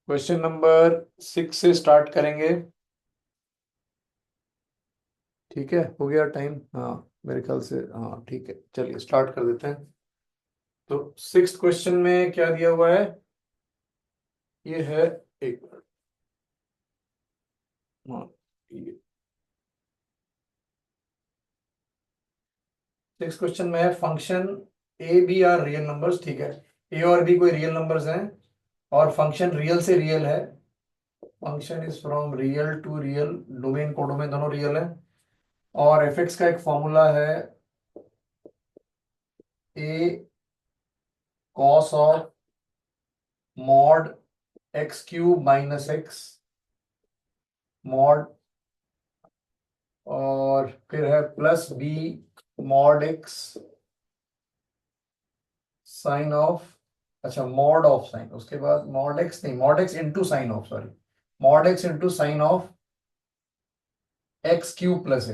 Question number 6 से start करेंगे। ठीक है, हो गया टाइम? हाँ, मेरे ख्याल से हाँ ठीक है, चलिए स्टार्ट कर देते हैं। तो सिक्स्थ क्वेश्चन में क्या दिया हुआ है? ये है, एक मिनट। हाँ, ये सिक्स क्वेश्चन में है function a b are real numbers. ठीक है, ए और बी कोई रियल नंबर्स हैं और फंक्शन रियल से रियल है। Function is from real to real, domain codomain दोनों रियल है। और एफ एक्स का एक फॉर्मूला है A cos of mod X cube minus X mod, और फिर है plus B mod X sine of, अच्छा मॉड ऑफ साइन, उसके बाद मॉड एक्स नहीं, mod X into sine of, sorry, mod X into sine of x cube plus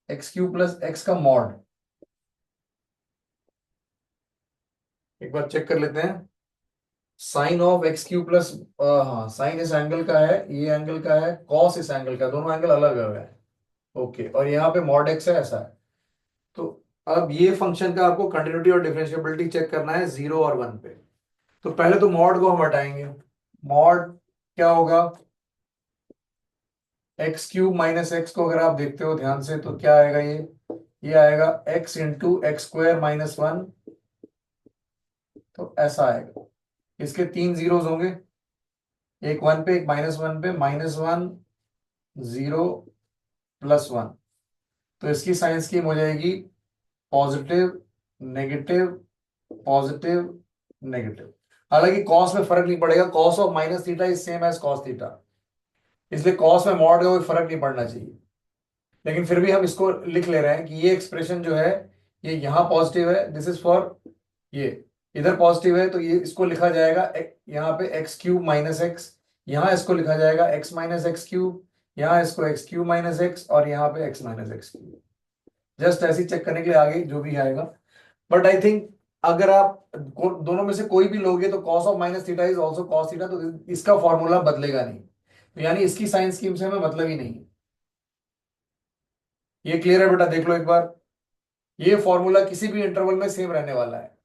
X cube plus x का mod. एक बार चेक कर लेते हैं। Sine of x cube plus, हाँ साइन इस एंगल का है, ये एंगल का है, कॉस इस एंगल का, दोनों एंगल अलग अलग है। ओके, और यहाँ पे मॉड एक्स है, ऐसा है। तो अब ये फंक्शन का आपको कंटिन्यूटी और डिफरेंशिएबिलिटी चेक करना है 0 और 1 पे। तो पहले तो मॉड को हम हटाएंगे। मॉड क्या होगा? एक्स क्यूब माइनस एक्स को अगर आप देखते हो ध्यान से तो क्या आएगा? ये आएगा x into x square minus one. तो ऐसा आएगा। इसके तीन जीरोस होंगे, एक वन पे एक माइनस वन पे, minus one zero plus one. तो इसकी साइन स्कीम हो जाएगी पॉजिटिव नेगेटिव पॉजिटिव नेगेटिव। हालांकि कॉस में फर्क नहीं पड़ेगा, cos of minus theta is same as cos theta, इसलिए कॉस में मॉड का कोई फर्क नहीं पड़ना चाहिए। लेकिन फिर भी हम इसको लिख ले रहे हैं कि ये एक्सप्रेशन जो है ये यहाँ पॉजिटिव है, दिस इज फॉर ये, इधर पॉजिटिव है तो ये इसको लिखा जाएगा यहाँ पे एक्स क्यूब माइनस एक्स, यहाँ इसको लिखा जाएगा एक्स माइनस एक्स क्यूब, यहाँ इसको एक्स क्यूब माइनस एक्स, और यहाँ पे x minus x cube. Just ऐसे चेक करने के लिए आगे जो भी आएगा। बट आई थिंक अगर आप दोनों में से कोई भी लोगे तो cos of minus theta is also cos theta, तो इसका फॉर्मूला बदलेगा नहीं, तो यानी इसकी साइन स्कीम से हमें मतलब ही नहीं है। ये क्लियर है बेटा? देख लो एक बार, ये फॉर्मूला किसी भी इंटरवल में सेम रहने वाला है।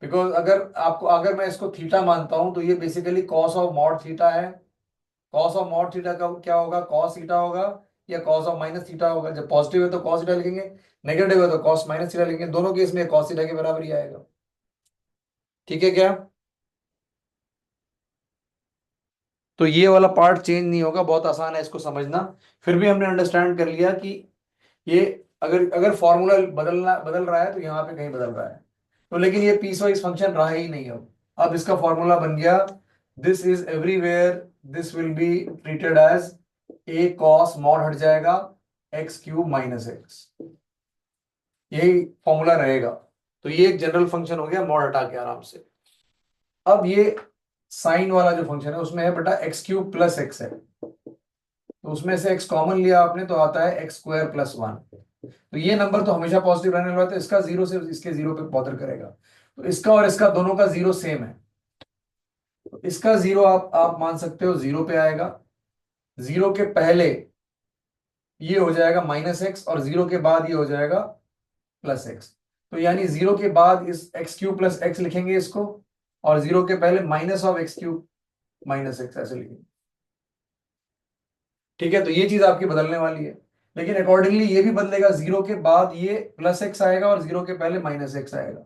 बिकॉज अगर मैं इसको थीटा मानता हूं तो ये basically cos of mod theta है। कॉस ऑफ मॉड थीटा का क्या होगा? कॉस थीटा होगा, या कॉस ऑफ माइनस थीटा होगा। जब पॉजिटिव है तो कॉस थीटा लिखेंगे, नेगेटिव है तो कॉस माइनस थीटा लिखेंगे, दोनों केस में कॉस थीटा के बराबर ही आएगा। ठीक है क्या? तो ये वाला पार्ट चेंज नहीं होगा, बहुत आसान है इसको समझना। फिर भी हमने अंडरस्टैंड कर लिया कि ये अगर अगर फॉर्मूला बदल रहा है तो यहाँ पे कहीं बदल रहा है। तो लेकिन ये पीस वाइज फंक्शन रहा ही नहीं। अब इसका फॉर्मूला बन गया this is everywhere, this will be treated as a cos, mod हट जाएगा, एक्स क्यूब माइनस एक्स, यही फॉर्मूला रहेगा। तो ये एक जनरल फंक्शन हो गया मॉड हटा के आराम से। अब ये साइन वाला जो फंक्शन है उसमें है बेटा एक्स क्यूब प्लस एक्स है, तो उसमें से एक्स कॉमन लिया आपने तो आता है एक्स स्क्वायर प्लस वन। तो ये नंबर तो हमेशा पॉजिटिव रहने वाला है, तो इसका जीरो से इसके जीरो पे बॉदर करेगा, तो इसका और इसका दोनों का जीरो सेम है। तो इसका जीरो आप मान सकते हो जीरो पे आएगा। जीरो के पहले ये हो जाएगा माइनस एक्स, और जीरो के बाद ये हो जाएगा प्लस एक्स। तो यानी जीरो के बाद इस एक्स क्यूब प्लस एक्स लिखेंगे इसको, और जीरो के पहले minus of x cube minus x ऐसे लिखेंगे। ठीक है, तो ये चीज आपकी बदलने वाली है। लेकिन अकॉर्डिंगली ये भी बदलेगा, जीरो के बाद ये प्लस एक्स आएगा और जीरो के पहले माइनस एक्स आएगा।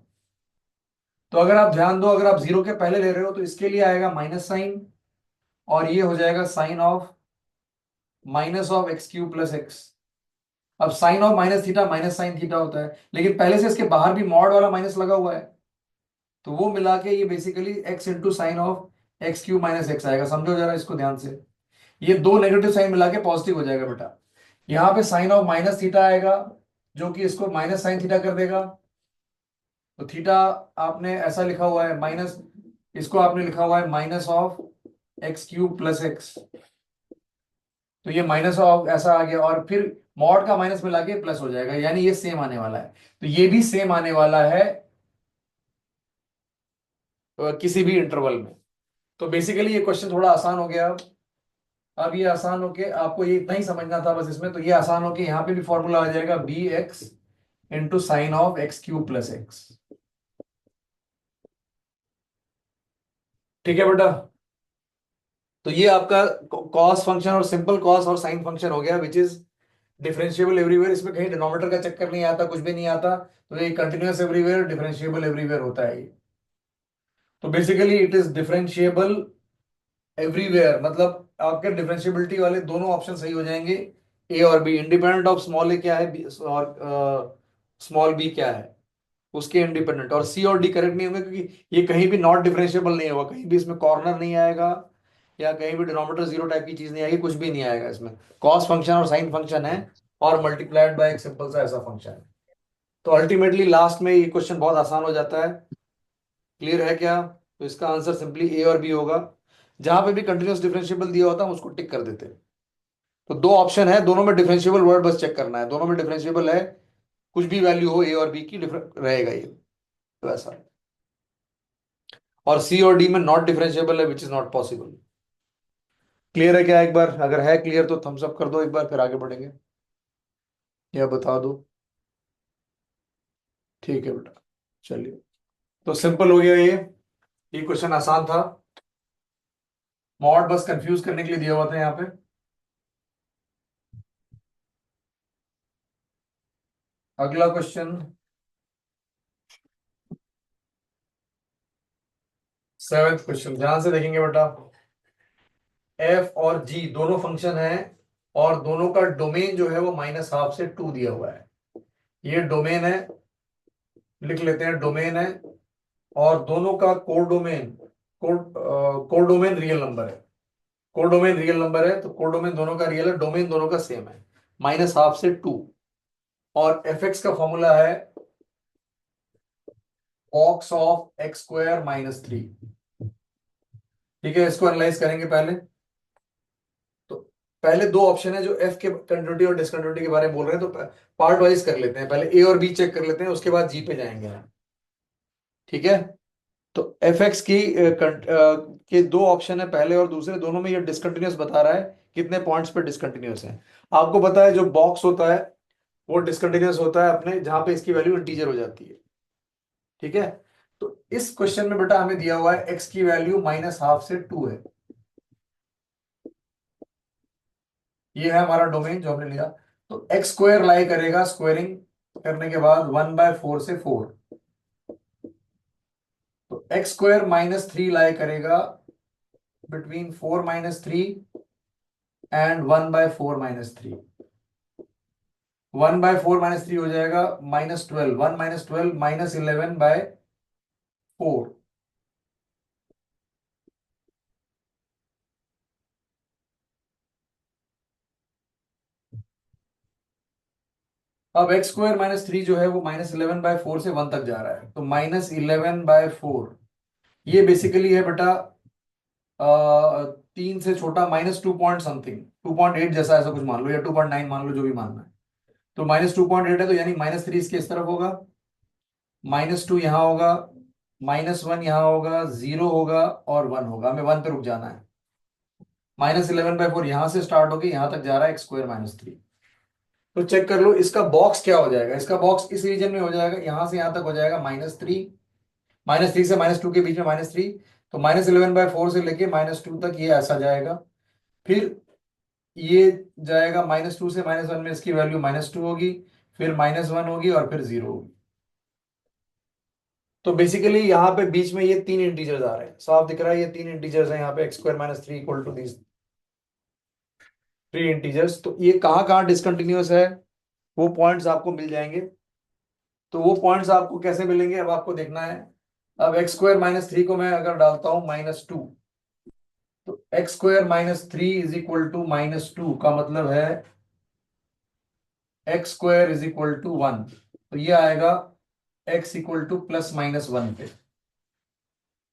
तो अगर आप ध्यान दो, अगर आप जीरो के पहले ले रहे हो तो इसके लिए आएगा माइनस साइन, और ये हो जाएगा sine of minus of x cube plus X. अब sine of minus theta minus sine theta होता है, लेकिन पहले से इसके बाहर भी मॉड वाला माइनस लगा हुआ है, तो वो मिला के ये basically x into sine of x cube minus x आएगा। समझो जरा इसको ध्यान से, ये दो नेगेटिव साइन मिला के पॉजिटिव हो जाएगा बेटा। यहाँ पे साइन ऑफ माइनस थीटा आएगा जो कि इसको माइनस साइन थीटा कर देगा। तो थीटा आपने ऐसा लिखा हुआ है माइनस, इसको आपने लिखा हुआ है minus of x cube plus x, तो ये माइनस ऑफ ऐसा आ गया, और फिर मॉड का माइनस मिला के प्लस हो जाएगा, यानी ये सेम आने वाला है। तो ये भी सेम आने वाला है किसी भी इंटरवल में। तो बेसिकली ये क्वेश्चन थोड़ा आसान हो गया। अब ये आसान होके आपको ये इतना ही समझना था बस इसमें, तो ये आसान होके यहाँ पे भी फॉर्मूला आ जाएगा b x into sine of x cube plus x. ठीक है बेटा। तो ये आपका कॉस फंक्शन और सिंपल कॉस और साइन फंक्शन हो गया विच इज डिफरेंशिएबल एवरीवेयर। इसमें कहीं डिनोमिनेटर का चक्कर नहीं आता, कुछ भी नहीं आता। तो ये कंटिन्यूअस एवरीवेयर, डिफरेंशिएबल एवरीवेयर होता है ये। तो basically it is differentiable everywhere, मतलब आपके डिफरेंशिएबिलिटी वाले दोनों ऑप्शन सही हो जाएंगे। ए और बी इंडिपेंडेंट ऑफ स्मॉल ए क्या है, और स्मॉल बी क्या है उसके इंडिपेंडेंट। और सी और डी करेक्ट नहीं होंगे क्योंकि ये कहीं भी नॉट डिफरेंशिएबल नहीं होगा, कहीं भी इसमें कॉर्नर नहीं आएगा या कहीं भी डिनोमिनेटर जीरो टाइप की चीज नहीं आएगी, कुछ भी नहीं आएगा इसमें। कॉस फंक्शन और साइन फंक्शन है और मल्टीप्लाइड बाय एक सिंपल सा ऐसा फंक्शन है। तो अल्टीमेटली लास्ट में ये क्वेश्चन बहुत आसान हो जाता है। क्लियर है क्या? तो इसका आंसर सिंपली ए और बी होगा। जहां पे भी कंटिन्यूअस डिफरेंशिएबल दिया होता है हम उसको टिक कर देते हैं। तो दो ऑप्शन है, दोनों में डिफरेंशिएबल वर्ड बस चेक करना है, दोनों में डिफरेंशिएबल है, कुछ भी वैल्यू हो ए और बी की डिफरेंट रहेगा ये। तो ऐसा है। और सी और डी में नॉट डिफरेंशिएबल है which is not possible. Clear है क्या? एक बार अगर है क्लियर तो थम्स अप कर दो एक बार, फिर आगे बढ़ेंगे, या बता दो। ठीक है बेटा, चलिए। तो सिंपल हो गया ये क्वेश्चन आसान था। मॉड बस कंफ्यूज करने के लिए दिया हुआ था यहाँ पे। अगला क्वेश्चन, सेवेंथ क्वेश्चन, ध्यान से देखेंगे बेटा। एफ और जी दोनों फंक्शन है और दोनों का डोमेन जो है वो माइनस हाफ से टू दिया हुआ है। ये डोमेन है, लिख लेते हैं डोमेन है। और दोनों का कोडोमेन, कोडोमेन रियल नंबर है। कोडोमेन रियल नंबर है तो कोडोमेन दोनों का रियल है, डोमेन दोनों का सेम है, माइनस हाफ से टू। और एफ एक्स का फॉर्मूला है cos of x square minus three. ठीक है, इसको एनालाइज करेंगे पहले। तो पहले दो ऑप्शन है जो एफ के कंटिन्यूटी और डिसकंटिन्यूटी के बारे में बोल रहे हैं, तो पार्ट वाइज कर लेते हैं, पहले ए और बी चेक कर लेते हैं, उसके बाद जी पे जाएंगे। ठीक है। तो एफ एक्स की के दो ऑप्शन है, पहले और दूसरे, दोनों में ये डिसकंटिन्यूअस बता रहा है कितने पॉइंट्स पे डिसकंटिन्यूअस है। आपको पता है जो बॉक्स होता है वो डिसकंटिन्यूअस होता है अपने जहां पे इसकी वैल्यू इंटीजर हो जाती है। ठीक है। तो इस क्वेश्चन में बेटा हमें दिया हुआ है एक्स की वैल्यू माइनस हाफ से टू है। ये है हमारा डोमेन जो हमने लिया। तो एक्स स्क्वायर लाई करेगा, स्क्वायरिंग करने के बाद वन बाय फोर से फोर। तो एक्स स्क्वायर माइनस थ्री लाई करेगा between four minus three and one by four minus three. One by four minus three हो जाएगा minus twelve, one minus twelve minus eleven by four. अब x square minus three जो है वो minus eleven by four से one तक जा रहा है, तो माइनस इलेवन बाय फोर। ये बेसिकली है बेटा तीन से छोटा minus two point something, two point eight जैसा ऐसा कुछ मान लो, या टू पॉइंट नाइन मान लो, जो भी मानना है। तो माइनस टू पॉइंट एट है तो यानी माइनस थ्री इसके इस तरफ होगा, माइनस टू यहाँ होगा, माइनस वन यहाँ होगा, जीरो होगा और वन होगा। हमें वन पे रुक जाना है। माइनस इलेवन बाय फोर यहां से स्टार्ट होकर यहां तक जा रहा है एक्स स्क्वायर माइनस थ्री। तो चेक कर लो इसका बॉक्स क्या हो जाएगा। इसका बॉक्स इस रीजन में हो जाएगा, यहां से यहां तक हो जाएगा माइनस थ्री, माइनस थ्री से माइनस टू के बीच में माइनस थ्री। तो माइनस इलेवन बाय फोर से लेके माइनस टू तक ये ऐसा जाएगा। फिर ये जाएगा माइनस टू से माइनस वन में, इसकी वैल्यू माइनस टू होगी, फिर माइनस वन होगी और फिर जीरो होगी। तो बेसिकली यहाँ पे बीच में ये तीन इंटीजर्स आ रहे हैं, साफ दिख रहा है ये तीन इंटीजर्स हैं यहाँ पे, x square minus three equal to these three integers. तो ये कहाँ कहाँ डिसकंटिन्यूअस है वो पॉइंट्स आपको मिल जाएंगे। तो वो पॉइंट्स आपको कैसे मिलेंगे अब आपको देखना है। अब एक्स स्क्वायर माइनस थ्री को मैं अगर डालता हूं माइनस टू, तो x square minus three is equal to minus two का मतलब है x square is equal to one. तो ये आएगा x equal to plus minus one पे।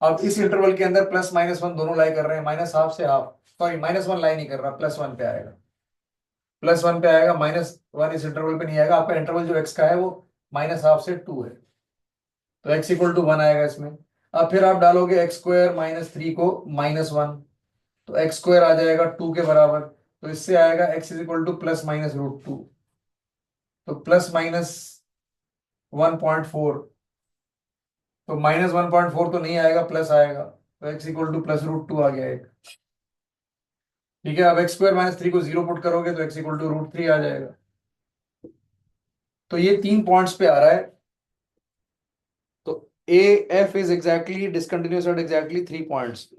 अब इस इंटरवल के अंदर प्लस माइनस वन दोनों लाई कर रहे हैं, माइनस हाफ से हाफ, सॉरी माइनस वन लाई नहीं कर रहा, प्लस वन पे आएगा, प्लस वन पे आएगा, माइनस वन इस इंटरवल पे नहीं आएगा। आपका इंटरवल जो एक्स का है वो माइनस हाफ से टू है, तो एक्स इक्वल टू वन आएगा इसमें। अब फिर आप डालोगे एक्स स्क्वायर माइनस थ्री को -1, तो एक्स स्क्वायर आ जाएगा 2 के बराबर। तो इससे आएगा एक्स इज इक्वल टू +-√2। तो +-1.4। तो -1.4 तो नहीं आएगा, प्लस आएगा, तो एक्स इक्वल टू +√2 आ गया एक। ठीक है, अब एक्स स्क्वायर माइनस थ्री को जीरो पुट करोगे तो एक्स इक्वल टू √3 आ जाएगा। तो ये 3 पॉइंट्स पे आ रहा है। तो A F is exactly discontinuous at exactly 3 points.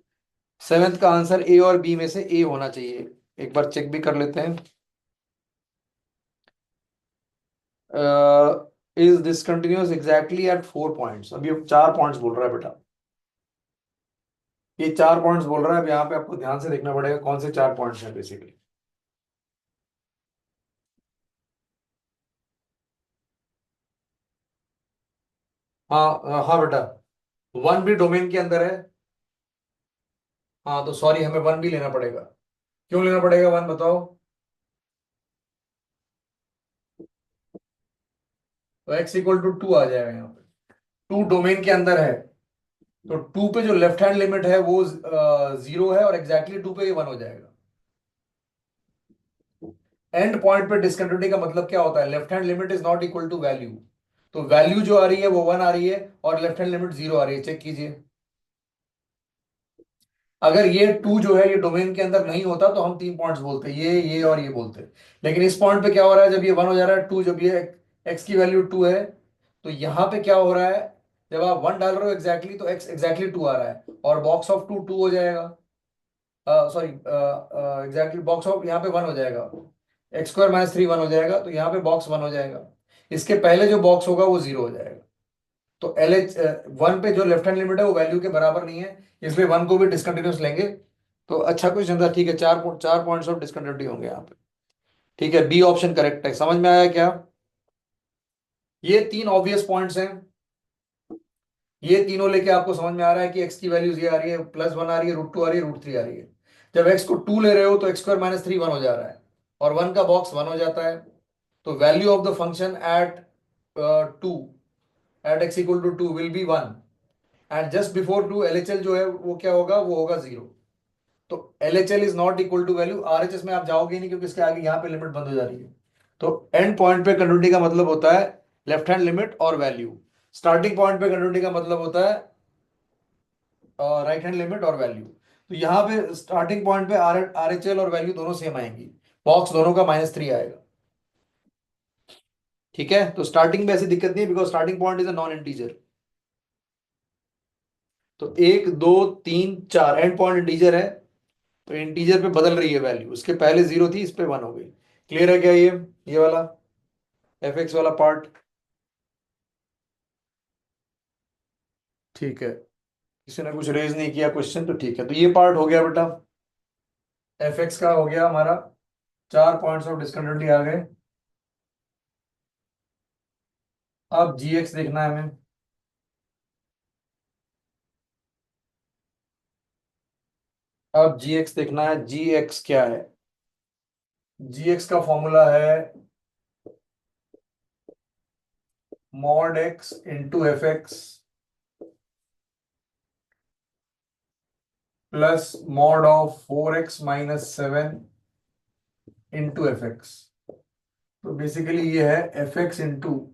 Seventh का आंसर ए और बी में से ए होना चाहिए। एक बार चेक भी कर लेते हैं। Is discontinuous exactly at 4 points. अब ये 4 पॉइंट्स बोल रहा है बेटा, ये 4 पॉइंट्स बोल रहा है। अब यहाँ पे आपको ध्यान से देखना पड़ेगा कौन से 4 पॉइंट्स हैं बेसिकली। हाँ हाँ बेटा, वन भी डोमेन के अंदर है। हाँ तो सॉरी, हमें वन भी लेना पड़ेगा। क्यों लेना पड़ेगा वन, बताओ। तो एक्स इक्वल टू 2 आ जाएगा यहाँ पे। 2 डोमेन के अंदर है, तो 2 पे जो लेफ्ट हैंड लिमिट है वो 0 है, और एग्जैक्टली 2 पे ये 1 हो जाएगा। एंड पॉइंट पे डिसकंटिन्यूटी का मतलब क्या होता है, left hand limit is not equal to value. तो वैल्यू जो आ रही है वो 1 आ रही है, और लेफ्ट हैंड लिमिट 0 आ रही है। चेक कीजिए, अगर ये 2 जो है ये डोमेन के अंदर नहीं होता तो हम 3 पॉइंट्स बोलते, ये और ये बोलते। लेकिन इस पॉइंट पे क्या हो रहा है, जब ये 1 हो जा रहा है, 2, जब ये एक्स की वैल्यू 2 है, तो यहां पे क्या हो रहा है, जब आप 1 डाल रहे हो एग्जैक्टली, तो एक्स एग्जैक्टली 2 आ रहा है, और बॉक्स ऑफ 2 2 हो जाएगा। सॉरी, एग्जैक्टली बॉक्स ऑफ यहाँ पे 1 हो जाएगा। एक्स स्क्वायर माइनस थ्री 1 हो जाएगा, तो यहाँ पे बॉक्स 1 हो जाएगा। इसके पहले जो बॉक्स होगा वो 0 हो जाएगा। तो एल एच 1 पे जो लेफ्ट हैंड लिमिट है वो वैल्यू के बराबर नहीं है, इसलिए 1 को भी डिसकंटिन्यूस लेंगे। तो अच्छा क्वेश्चन था, ठीक है। 4 पॉइंट्स ऑफ डिसकंटिन्यूटी होंगे यहाँ पे। ठीक है, बी ऑप्शन करेक्ट है। समझ में आया क्या? ये 3 ऑब्वियस पॉइंट्स हैं। ये तीनों लेके आपको समझ में आ रहा है कि एक्स की वैल्यूज ये आ रही है, +1 आ रही है, √2 आ रही है, √3 आ रही है। जब एक्स को 2 ले रहे हो तो एक्स स्क्वायर माइनस थ्री 1 हो जा रहा है, और 1 का बॉक्स 1 हो जाता है। तो value of the function at 2, at x equal to 2 will be 1। And just before 2 LHL जो है वो क्या होगा, वो होगा 0। तो LHL is not equal to value. RHS में आप जाओगे नहीं, क्योंकि इसके आगे यहाँ पे लिमिट बंद हो जा रही है। तो एंड पॉइंट पे कंटिन्यूटी का मतलब होता है लेफ्ट हैंड लिमिट और वैल्यू। स्टार्टिंग पॉइंट पे कंटिन्यूटी का मतलब होता है राइट हैंड लिमिट और वैल्यू। तो यहाँ पे स्टार्टिंग पॉइंट पे RHL और वैल्यू दोनों सेम आएंगी, बॉक्स दोनों का -3 आएगा। ठीक है, तो स्टार्टिंग में ऐसी दिक्कत नहीं है, because starting point is a non integer. तो 1 2 3 4 एंड पॉइंट इंटीजर है, तो इंटीजर पे बदल रही है वैल्यू। उसके पहले 0 थी, इस पे 1 हो गई। क्लियर है क्या ये वाला एफ वाला पार्ट? ठीक है, किसी ने कुछ रेज नहीं किया क्वेश्चन, तो ठीक है। तो ये पार्ट हो गया बेटा, का हो गया हमारा। 4 पॉइंट्स ऑफ डिस्कंटिन्यूटी आ गए। अब देखना है हमें। अब देखना है, क्या है। का फॉर्मूला है mod X into f x plus mod of 4x-7 into F. तो बेसिकली ये है एफ इंटू,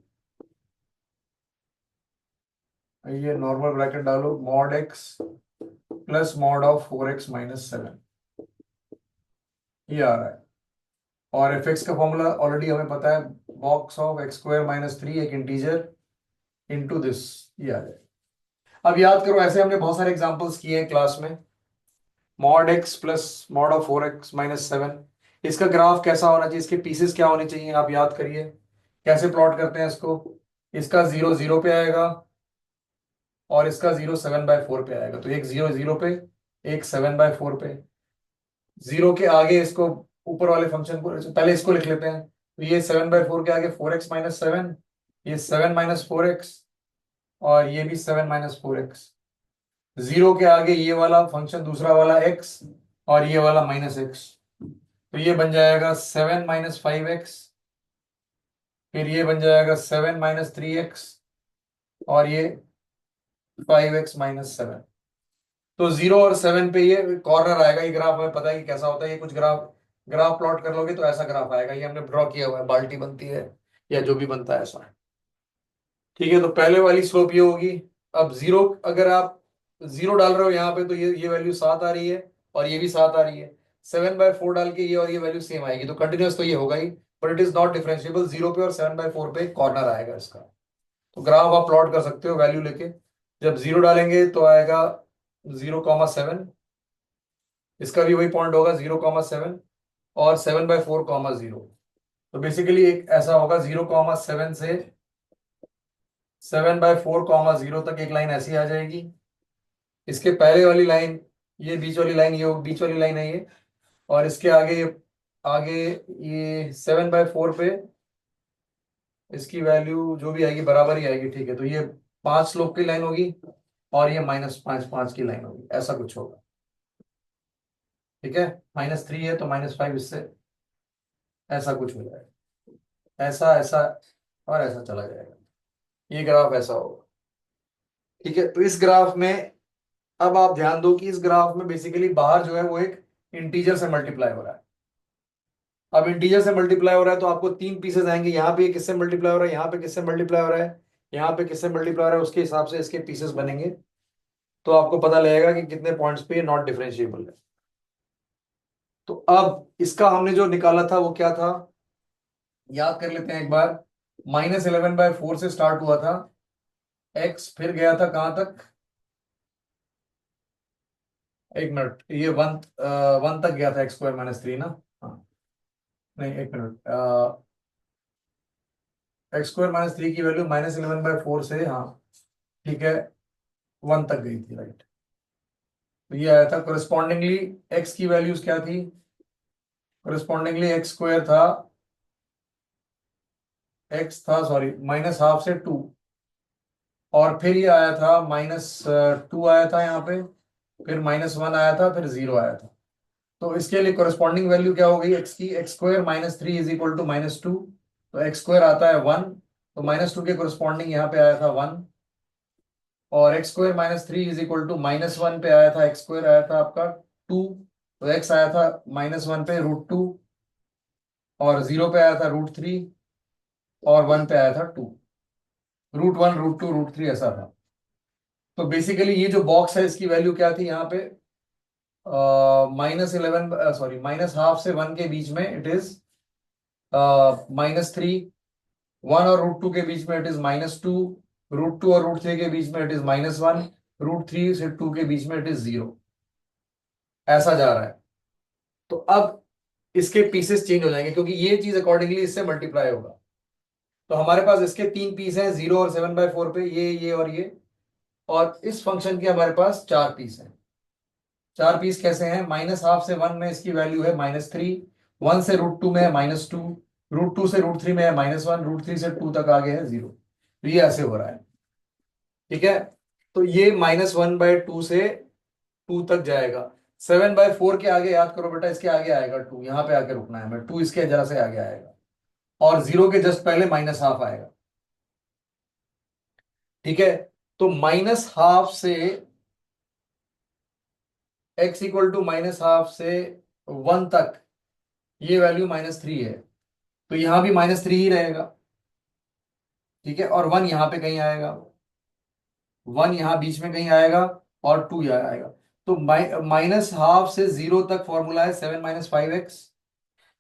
ये नॉर्मल ब्रैकेट डालो, mod x plus mod of 4x-7, ये आ रहा है। और एफ का फॉर्मूला ऑलरेडी हमें पता है, बॉक्स ऑफ x² - 3 एक इंटीजर इंटू दिस, ये आ जाए। अब याद करो, ऐसे हमने बहुत सारे एग्जांपल्स किए हैं क्लास में। Mod x plus mod of 4x-7, इसका ग्राफ कैसा होना चाहिए, इसके पीसेस क्या होने चाहिए, आप याद करिए। कैसे प्लॉट करते हैं इसको, इसका 0 0 पे आएगा, और इसका 0 7/4 पे आएगा। तो एक 0 0 पे, एक 7/4 पे। 0 के आगे इसको, ऊपर वाले फंक्शन को पहले इसको लिख लेते हैं। तो ये 7/4 के आगे 4x-7, ये 7-4x, और ये भी 7-4x। 0 के आगे ये वाला फंक्शन, दूसरा वाला x, और ये वाला -x। तो ये बन जाएगा 7-5x। फिर ये बन जाएगा 7-3x, और ये 5x-7। तो 0 और 7 पे ये कॉर्नर आएगा। ये ग्राफ हमें पता है कि कैसा होता है। ये कुछ ग्राफ ग्राफ प्लॉट कर लोगे तो ऐसा ग्राफ आएगा। ये हमने ड्रॉ किया हुआ है, बाल्टी बनती है या जो भी बनता है ऐसा। ठीक है, तो पहले वाली स्लोप ये होगी। अब जीरो, अगर आप जीरो डाल रहे हो यहाँ पे तो ये वैल्यू 7 आ रही है और ये भी 7 आ रही है। 7/4 डाल के ये और ये वैल्यू सेम आएगी, तो कंटिन्यूअस तो ये होगा ही, but it is not differentiable. 0 पे और 7/4 पे कॉर्नर आएगा इसका। तो ग्राफ आप प्लॉट कर सकते हो वैल्यू लेके। जब जीरो डालेंगे तो आएगा 0,7। इसका भी वही पॉइंट होगा 0,7 और 7/4, 0। तो बेसिकली एक ऐसा होगा 0,7 से 7/4, 0 तक एक लाइन ऐसी आ जाएगी। इसके पहले वाली लाइन, ये बीच वाली लाइन, ये बीच वाली लाइन है ये। और इसके आगे आगे ये 7/4 पे इसकी वैल्यू जो भी आएगी बराबर ही आएगी। ठीक है, तो ये 5 स्लोप की लाइन होगी और ये -5, 5 की लाइन होगी, ऐसा कुछ होगा। ठीक है, -3 है तो -5 इससे ऐसा कुछ हो जाएगा। ऐसा ऐसा और ऐसा चला जाएगा। ये ग्राफ ऐसा होगा। ठीक है, तो इस ग्राफ में अब आप ध्यान दो कि इस ग्राफ में बेसिकली बाहर जो है वो एक इंटीजर से मल्टीप्लाई हो रहा है। अब इंटीजर से मल्टीप्लाई हो रहा है तो आपको 3 पीसेस आएंगे। यहाँ पे किससे मल्टीप्लाई हो रहा है, यहाँ पे किससे मल्टीप्लाई हो रहा है, यहाँ पे किससे मल्टीप्लाई हो रहा है, उसके हिसाब से इसके पीसेस बनेंगे। तो आपको पता लगेगा कि कितने पॉइंट्स पे ये नॉट डिफरेंशिएबल है। तो अब इसका हमने जो निकाला था वो क्या था, याद कर लेते हैं एक बार। -11/4 से स्टार्ट हुआ था एक्स, फिर गया था कहां तक, एक मिनट, ये 1 तक गया था x² - 3 ना। हाँ, नहीं एक मिनट, x² - 3 की वैल्यू -11/4 से, हाँ ठीक है, 1 तक गई थी, राइट। तो ये आया था कोरिस्पॉन्डिंगली। x की वैल्यूज क्या थी, कोरिस्पॉन्डिंगली x² था, x था सॉरी -12 से 2। और फिर ये आया था -2 आया था यहाँ पे, फिर -1 आया था, फिर 0 आया था। तो इसके लिए कोरिस्पॉन्डिंग वैल्यू क्या हो गई x की, x² - 3 = -2। तो x² आता है 1, तो -2 के कोरिस्पॉन्डिंग यहाँ पे आया था 1। और x² - 3 -1 पे आया था, x² आया था आपका 2। तो x आया था -1 पे √2, और 0 पे आया था √3, और 1 पे आया था 2। √1, √2, √3 ऐसा था। तो बेसिकली ये जो बॉक्स है इसकी वैल्यू क्या थी यहाँ पे, -11, सॉरी -12 से 1 के बीच में इट इज -3, 1 और √2 के बीच में इट इज -2, √2 और √3 के बीच में इट इज -1, √3 से 2 के बीच में इट इज 0। ऐसा जा रहा है। तो अब इसके पीसेस चेंज हो जाएंगे क्योंकि ये चीज अकॉर्डिंगली इससे मल्टीप्लाई होगा। तो हमारे पास इसके 3 पीस हैं, 0 और 7/4 पे, ये और ये। और इस फंक्शन के हमारे पास 4 पीस हैं। 4 पीस कैसे हैं, -12 से 1 में इसकी वैल्यू है -3, 1 से √2 में है -2, √2 से √3 में है -1, √3 से 2 तक आगे है 0। तो ये ऐसे हो रहा है। ठीक है, तो ये -1/2 से 2 तक जाएगा। 7/4 के आगे याद करो बेटा, इसके आगे आएगा 2, यहां पे आके रुकना है, मैं 2 इसके जरा से आगे आएगा। और 0 के जस्ट पहले -12 आएगा। ठीक है, तो -12 से x = -12 से 1 तक ये वैल्यू -3 है, तो यहां भी -3 ही रहेगा। ठीक है, और 1 यहां पे कहीं आएगा, 1 यहां बीच में कहीं आएगा, और 2 यहाँ आएगा। तो -12 से 0 तक फॉर्मूला है 7 - 5x।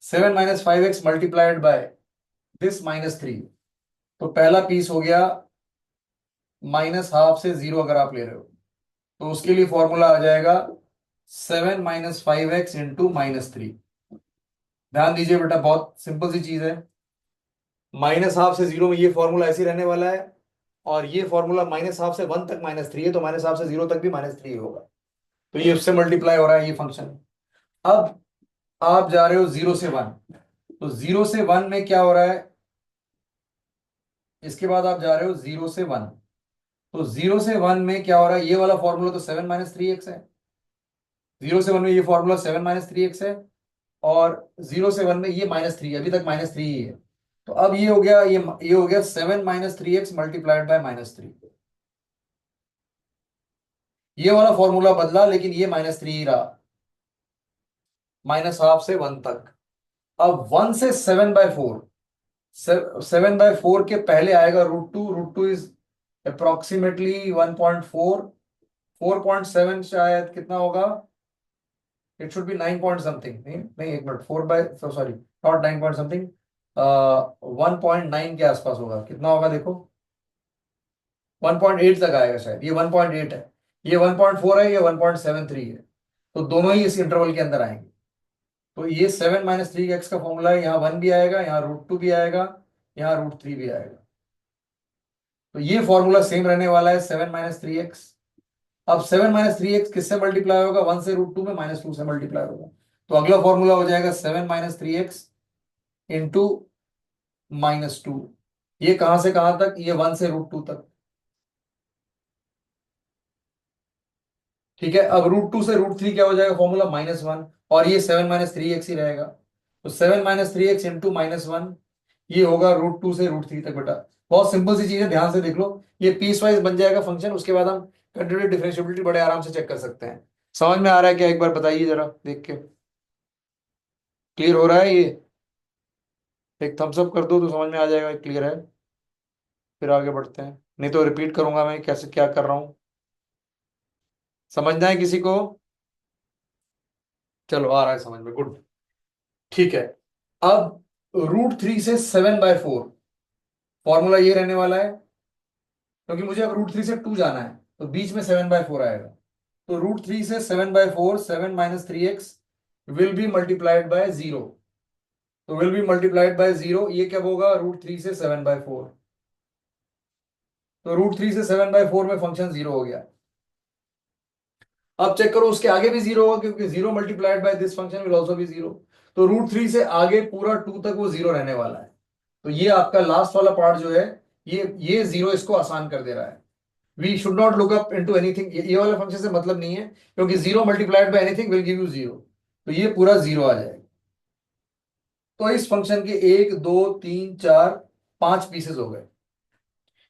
7 - 5x multiplied by this -3। तो पहला पीस हो गया -12 से 0 अगर आप ले रहे हो, तो उसके लिए फॉर्मूला आ जाएगा 7 - 5x इंटू -3। ध्यान दीजिए बेटा, बहुत सिंपल सी चीज है। -12 से 0 में ये फॉर्मूला ऐसे ही रहने वाला है, और ये फॉर्मूला -12 से 1 तक -3 है, तो -12 से 0 तक भी -3 होगा। तो ये उससे मल्टीप्लाई हो रहा है ये फंक्शन। अब आप जा रहे हो 0 से 1, तो 0 से 1 में क्या हो रहा है, इसके बाद आप जा रहे हो 0 से 1। तो 0 से 1 में क्या हो रहा है, ये वाला फॉर्मूला तो 7 - 3x है। 0 से 1 में ये फॉर्मूला 7 - 3x है, और 0 से 1 में ये -3, अभी तक -3 ही है। तो अब ये हो गया, ये हो गया 7 - 3x मल्टीप्लाइड बाय -3। ये वाला फॉर्मूला बदला, लेकिन ये -3 ही रहा, -12 से 1 तक। अब 1 से 7/4, 7/4 के पहले आएगा √2, √2 इज अप्रोक्सीमेटली 1.4, 4.7 शायद कितना होगा, it should be 9 point something, नहीं नहीं, एक minute, 4/, sorry, not 9 point something, 1.9 के आसपास होगा, कितना होगा देखो, 1.8 तक आएगा शायद, ये 1.8 है, ये 1.4 है, ये 1.73 है, तो दोनों ही इस इंटरवल के अंदर आएंगे। तो ये 7 - 3x का फॉर्मूला है, यहाँ 1 भी आएगा, यहाँ √2 भी आएगा, यहाँ √3 भी आएगा। तो ये फॉर्मूला सेम रहने वाला है, 7 - 3x। अब 7 - 3x किससे मल्टीप्लाई होगा, 1 से √2 में -2 से मल्टीप्लाई होगा। तो अगला फॉर्मूला हो जाएगा 7 - 3x इंटू -2। ये कहां से कहां तक, ये 1 से √2 तक। ठीक है, अब √2 से √3 क्या हो जाएगा फॉर्मूला, -1, और ये 7 - 3x ही रहेगा। तो 7 - 3x इंटू -1, ये होगा √2 से √3 तक बेटा। बहुत सिंपल सी चीज है, ध्यान से देख लो, ये पीस वाइज बन जाएगा फंक्शन, उसके बाद हम कंटिन्यूटी डिफरेंशिएबिलिटी बड़े आराम से चेक कर सकते हैं। समझ में आ रहा है क्या, एक बार बताइए जरा देख के, क्लियर हो रहा है ये? एक थम्स अप कर दो तो समझ में आ जाएगा क्लियर है, फिर आगे बढ़ते हैं, नहीं तो रिपीट करूंगा मैं कैसे क्या कर रहा हूं। समझना है किसी को? चलो आ रहा है समझ में, गुड। ठीक है, अब √3 से 7/4, फॉर्मूला ये रहने वाला है, क्योंकि मुझे अब √3 से 2 जाना है, तो बीच में 7/4 आएगा। तो √3 से 7/4, 7 - 3x will be multiplied by 0। तो विल बी मल्टीप्लाइड बाय 0, ये क्या होगा, √3 से 7/4। तो √3 से 7/4 में फंक्शन 0 हो गया। अब चेक करो उसके आगे भी 0 होगा, क्योंकि 0 multiplied by this function will also be 0। तो √3 से आगे पूरा 2 तक वो 0 रहने वाला है। तो ये आपका लास्ट वाला पार्ट जो है, ये 0 इसको आसान कर दे रहा है। We should not look up into anything, ये वाले फंक्शन से मतलब नहीं है, क्योंकि 0 multiplied by anything will give you 0। तो ये पूरा 0 आ जाएगा। तो इस फंक्शन के 1 2 3 4 5 पीसेस हो गए।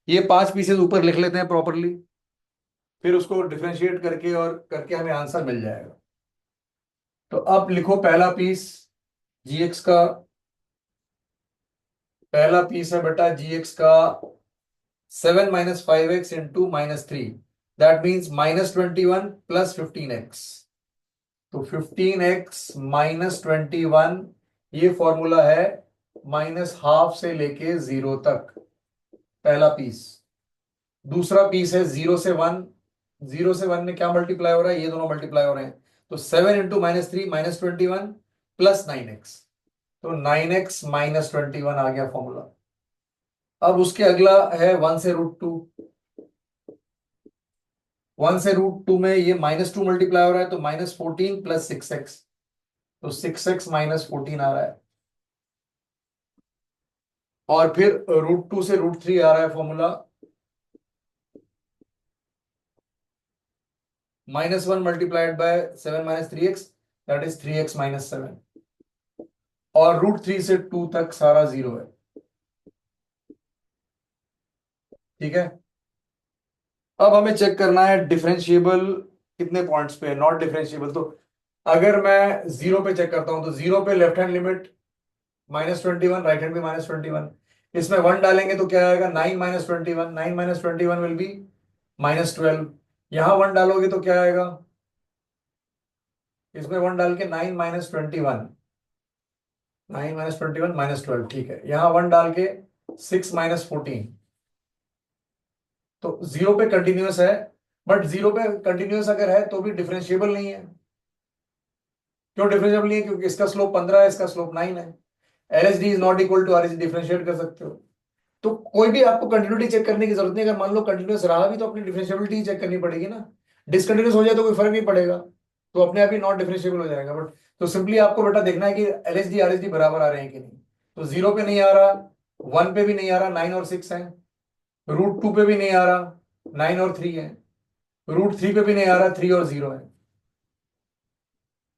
ये 5 पीसेस ऊपर लिख लेते हैं प्रॉपरली, फिर उसको डिफरेंशिएट करके और करके हमें आंसर मिल जाएगा। तो अब लिखो पहला पीस जीएक्स का, पहला पीस है बेटा जीएक्स का 7 - 5x into -3, that means -21 plus 15x। तो 15x -21, ये फॉर्मूला है -12 से लेके 0 तक, पहला पीस। दूसरा पीस है 0 से 1, 0 से 1 में क्या मल्टीप्लाई हो रहा है, ये दोनों मल्टीप्लाई हो रहे हैं। तो 7 इंटू -3 -21 प्लस 9x, तो 9x -21 आ गया फॉर्मूला। अब उसके अगला है 1 से √2, 1 से √2 में ये -2 मल्टीप्लाई हो रहा है, तो -14 प्लस 6x, तो 6x -14 आ रहा है। और फिर √2 से √3 आ रहा है formula, -1 multiplied by 7 - 3x, that is 3x -7। और √3 से 2 तक सारा 0 है। ठीक है, अब हमें चेक करना है डिफरेंशिएबल कितने पॉइंट्स पे है, नॉट डिफरेंशिएबल। तो अगर मैं 0 पे चेक करता हूं, तो 0 पे left hand limit -21, right hand भी -21, इसमें 1 डालेंगे तो क्या आएगा, 9 - 21, 9 - 21 विल बी -12। यहां 1 डालोगे तो क्या आएगा, इसमें 1 डाल के 9 - 21, 9 - 21 -12, ठीक है, यहां 1 डाल के 6 -14। तो 0 पे कंटिन्यूअस है, बट 0 पे कंटिन्यूअस अगर है तो भी डिफरेंशिएबल नहीं है। क्यों डिफरेंशिएबल नहीं है, क्योंकि इसका स्लोप 15 है, इसका स्लोप 9 है। LHD is not equal to RHD, differentiate कर सकते हो। तो कोई भी आपको कंटिन्यूटी चेक करने की जरूरत नहीं, अगर मान लो कंटिन्यूअस रहा भी तो अपनी डिफरेंशिएबिलिटी चेक करनी पड़ेगी ना। डिसकंटिन्यूअस हो जाए तो कोई फर्क नहीं पड़ेगा, तो अपने आप ही नॉट डिफरेंशिएबल हो जाएगा। बट तो सिंपली आपको बेटा देखना है कि LHD RHD बराबर आ रहे हैं कि नहीं। तो 0 पे नहीं आ रहा, 1 पे भी नहीं आ रहा, 9 और 6 है। √2 पे भी नहीं आ रहा, 9 और 3 है। √3 पे भी नहीं आ रहा, 3 और 0 है।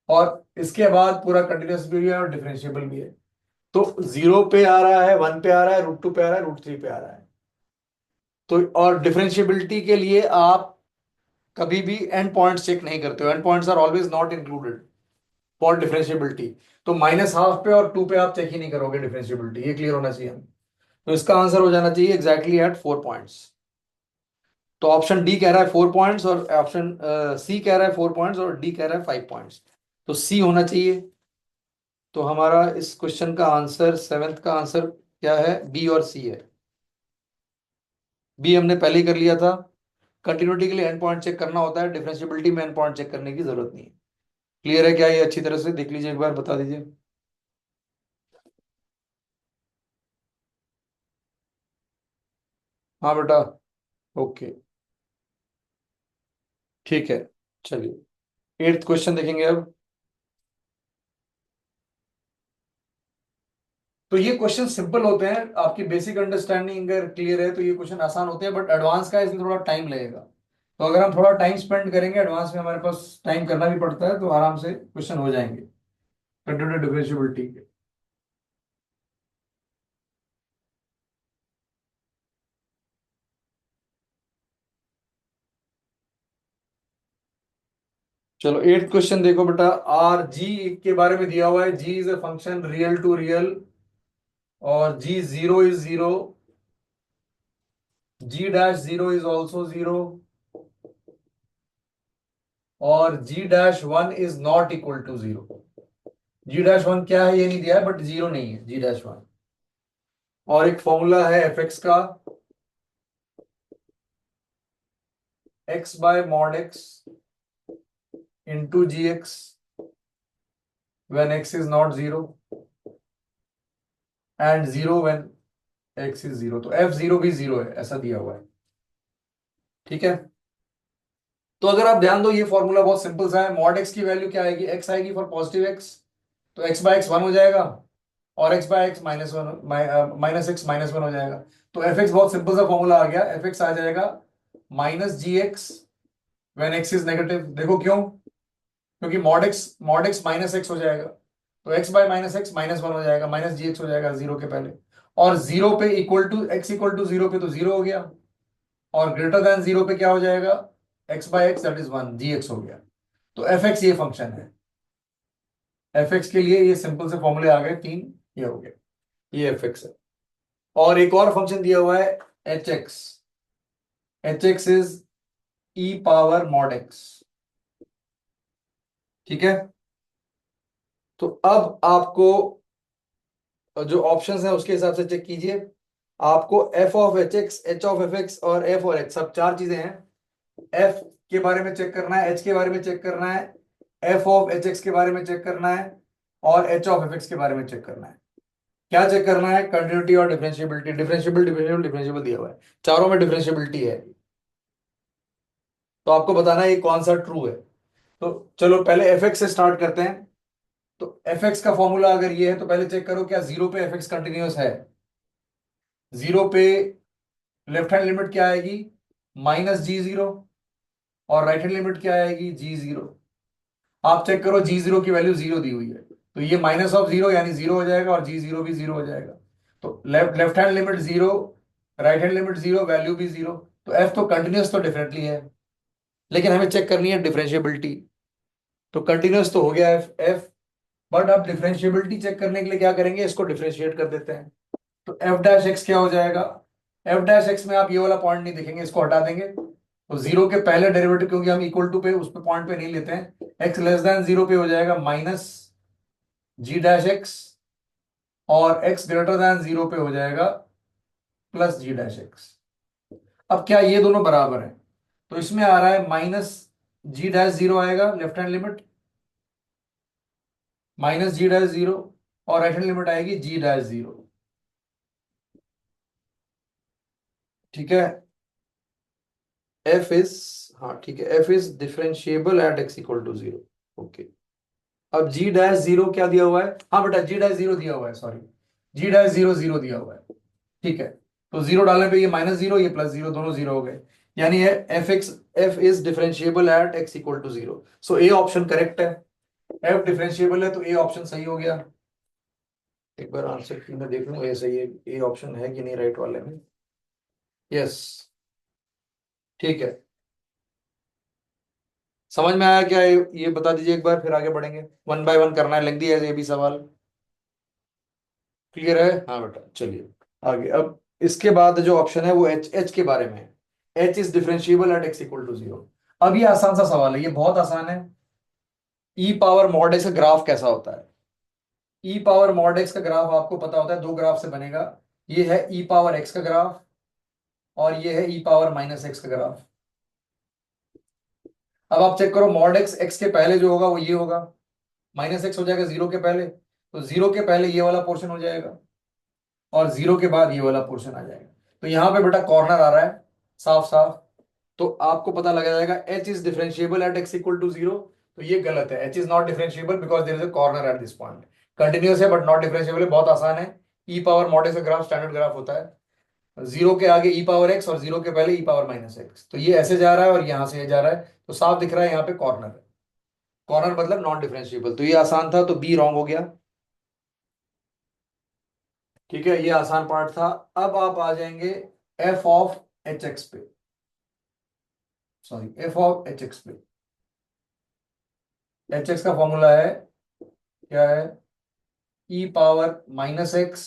और इसके बाद पूरा कंटिन्यूअस भी है और डिफरेंशिएबल भी है। तो 0 पे आ रहा है, 1 पे आ रहा है, √2 पे आ रहा है, √3 पे आ रहा है। तो और डिफरेंशिएबिलिटी के लिए आप कभी भी एंड पॉइंट्स चेक नहीं करते हो, end points are always not included for differentiability. तो -12 पे और 2 पे आप चेक ही नहीं करोगे डिफरेंशिएबिलिटी, ये क्लियर होना चाहिए हमें। तो इसका आंसर हो जाना चाहिए एग्जैक्टली एट 4 पॉइंट्स। तो ऑप्शन डी कह रहा है 4 पॉइंट्स, और ऑप्शन सी कह रहा है 4 पॉइंट्स, और डी कह रहा है 5 पॉइंट्स। तो सी होना चाहिए। तो हमारा इस क्वेश्चन का आंसर, सेवेंथ का आंसर क्या है? बी और सी है। बी हमने पहले ही कर लिया था। कंटिन्यूटी के लिए एंड पॉइंट चेक करना होता है, डिफरेंशिएबिलिटी में एंड पॉइंट चेक करने की जरूरत नहीं है। क्लियर है क्या? ये अच्छी तरह से देख लीजिए, एक बार बता दीजिए। हाँ बेटा। ओके, ठीक है। चलिए, एट्थ क्वेश्चन देखेंगे अब। तो ये क्वेश्चन सिंपल होते हैं, आपकी बेसिक अंडरस्टैंडिंग अगर क्लियर है तो ये क्वेश्चन आसान होते हैं, बट एडवांस का है, इसलिए थोड़ा टाइम लगेगा। तो अगर हम थोड़ा टाइम स्पेंड करेंगे एडवांस में, हमारे पास टाइम करना भी पड़ता है, तो आराम से क्वेश्चन हो जाएंगे कंटिन्यूटी डिफरेंशिएबिलिटी के। चलो एट्थ क्वेश्चन देखो बेटा। आर जी के बारे में दिया हुआ है, G is a function real to real, और G zero is zero, G dash zero is also zero, और G dash one is not equal to zero. G dash one क्या है ये नहीं दिया है, बट जीरो नहीं है जी डैश वन। और एक फॉर्मूला है एफ एक्स का, X by mod X into G X when X is not zero, and zero when X is zero. तो एफ जीरो भी जीरो है, ऐसा दिया हुआ है। ठीक है। तो अगर आप ध्यान दो, ये फॉर्मूला बहुत सिंपल सा है। मॉड एक्स की वैल्यू क्या आएगी? एक्स आएगी फॉर पॉजिटिव एक्स, तो एक्स बाय एक्स वन हो जाएगा, और X by X minus one, minus X minus one हो जाएगा। तो एफ एक्स बहुत सिंपल सा फॉर्मूला आ गया, एफ एक्स आ जाएगा minus G X when X is negative. देखो क्यों? क्योंकि मॉड एक्स माइनस एक्स हो जाएगा, तो X bye minus X minus one हो जाएगा, माइनस जी एक्स हो जाएगा जीरो के पहले। और जीरो पे equal to X equal to zero पे तो जीरो हो गया, और ग्रेटर देन जीरो पे क्या हो जाएगा? X by X that is one, G X हो गया। तो एफ एक्स ये फंक्शन है। एफ एक्स के लिए ये सिंपल से फॉर्मूले आ गए तीन, ये हो गया, ये एफ एक्स है। और एक और फंक्शन दिया हुआ है H x. H x is E power mod x. ठीक है। तो अब आपको जो ऑप्शंस है उसके हिसाब से चेक कीजिए। आपको F of H x, H of F x, और एफ और एच, सब चार चीजें हैं। एफ के बारे में चेक करना है, एच के बारे में चेक करना है, एफ ऑफ एच एक्स के बारे में चेक करना है, और एच ऑफ एफ एक्स के बारे में चेक करना है। क्या चेक करना है? कंटिन्यूटी और डिफरेंशिएबिलिटी। डिफरेंशिएबल डिफरेंशिएबल डिफरेंशिएबल दिया हुआ है, चारों में डिफरेंशिएबिलिटी है। तो आपको बताना है ये कौन सा ट्रू है। तो चलो पहले एफ एक्स से स्टार्ट करते हैं। तो एफ एक्स का फॉर्मूला अगर ये है, तो पहले चेक करो क्या जीरो पे एफ एक्स कंटिन्यूस है। जीरो पे लेफ्ट हैंड लिमिट क्या आएगी? माइनस जी जीरो, और राइट हैंड लिमिट क्या आएगी? जी जीरो। आप चेक करो, जी जीरो की वैल्यू जीरो दी हुई है, तो ये माइनस ऑफ जीरो यानी जीरो हो जाएगा, और जी जीरो भी जीरो हो जाएगा। तो left hand limit zero, right hand limit zero, value भी जीरो। तो एफ तो कंटिन्यूस तो डेफिनेटली है, लेकिन हमें चेक करनी है डिफरेंशिएबिलिटी। तो कंटिन्यूस तो हो गया एफ, बट अब डिफरेंशिएबिलिटी चेक करने के लिए क्या करेंगे? इसको डिफरेंशिएट कर देते हैं। तो एफ डैश एक्स क्या हो जाएगा? एफ डैश एक्स में आप ये वाला पॉइंट नहीं देखेंगे, इसको हटा देंगे। तो जीरो के पहले डेरिवेटिव, क्योंकि हम इक्वल टू पे उस पे पॉइंट पे नहीं लेते हैं, एक्स लेस देन जीरो पे हो जाएगा माइनस जी डैश एक्स, और एक्स ग्रेटर देन जीरो पे हो जाएगा प्लस जी डैश एक्स। अब क्या ये दोनों बराबर है? तो इसमें आ रहा है माइनस जी डैश जीरो आएगा left hand limit, minus G dash zero, और राइट हैंड लिमिट आएगी जी डैश जीरो। ठीक है। एफ इज, हाँ ठीक है, F is differentiable at x equal to zero. Okay. अब जी डैश जीरो क्या दिया हुआ है? हाँ बेटा, जी डैश जीरो दिया हुआ है, सॉरी, जी डैश जीरो जीरो दिया हुआ है। ठीक है। तो जीरो डालने पे ये माइनस जीरो, ये प्लस जीरो, दोनों जीरो हो गए। यानी है F X, F is differentiable at x equal to zero. So A option correct है। एफ डिफरेंशिएबल है, तो ए ऑप्शन सही हो गया। एक बार आंसर की मैं देख लूं, ए सही है, ए ऑप्शन है कि नहीं राइट वाले में। यस। ठीक है। समझ में आया क्या? ये बता दीजिए एक बार, फिर आगे बढ़ेंगे। वन बाय वन करना है, लेंदी है ये भी सवाल। क्लियर है? हाँ बेटा, चलिए आगे। अब इसके बाद जो ऑप्शन है वो एच, एच के बारे में है। H is differentiable at x equal to zero. अब ये आसान सा सवाल है, ये बहुत आसान है। ई पावर मॉड एक्स का ग्राफ कैसा होता है? ई पावर मॉड एक्स का ग्राफ आपको पता होता है, दो ग्राफ से बनेगा। ये है ई पावर एक्स का ग्राफ, और ये है ई पावर माइनस एक्स का ग्राफ। अब आप चेक करो, मॉड एक्स एक्स के पहले जो होगा वो ये होगा, माइनस एक्स हो जाएगा जीरो के पहले, तो जीरो के पहले ये वाला पोर्शन हो जाएगा, और जीरो के बाद ये वाला पोर्शन आ जाएगा। तो यहां पे बेटा कॉर्नर आ रहा है साफ साफ, तो आपको पता लग जाएगा H is differentiable at x equal to zero. तो ये गलत है, H is not differentiable because there is a corner at this point. Continuous है बट नॉट डिफरेंशिएबल है, बहुत आसान है। ई पावर मॉड एक्स का ग्राफ स्टैंडर्ड ग्राफ होता है, जीरो के आगे ई पावर एक्स और जीरो के पहले ई पावर माइनस एक्स। तो ये ऐसे जा रहा है और यहां से ये जा रहा है, तो साफ दिख रहा है यहाँ पे कॉर्नर है। कॉर्नर मतलब नॉन डिफरेंशिएबल, तो ये आसान था, तो बी रॉन्ग हो गया। ठीक है, ये आसान पार्ट था। अब आप आ जाएंगे एफ ऑफ एच एक्स पे, sorry F of H X पे। एच एक्स का फॉर्मूला है, क्या है? E power minus X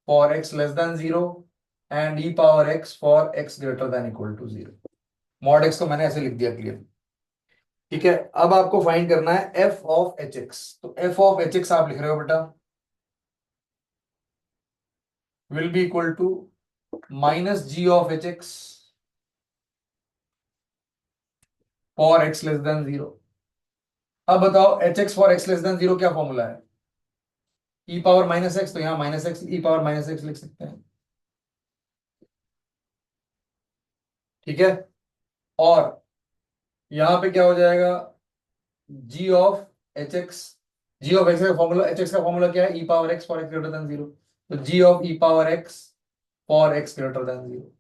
for X less than zero, and E power X for X greater than equal to zero. Mod X को मैंने ऐसे लिख दिया क्लियर। ठीक है, अब आपको फाइंड करना है एफ ऑफ एच एक्स। तो एफ ऑफ एच एक्स आप लिख रहे हो बेटा, will be equal to minus G of H X for X less than zero. अब बताओ H X for X less than zero क्या फॉर्मूला है? ई पावर माइनस एक्स, तो यहां minus X E power minus X लिख सकते हैं। ठीक है, और यहां पे क्या हो जाएगा? G of H X, G of X का फॉर्मूला, एच एक्स का फॉर्मूला क्या है? E power X for X greater than zero. तो G of E power X for X greater than zero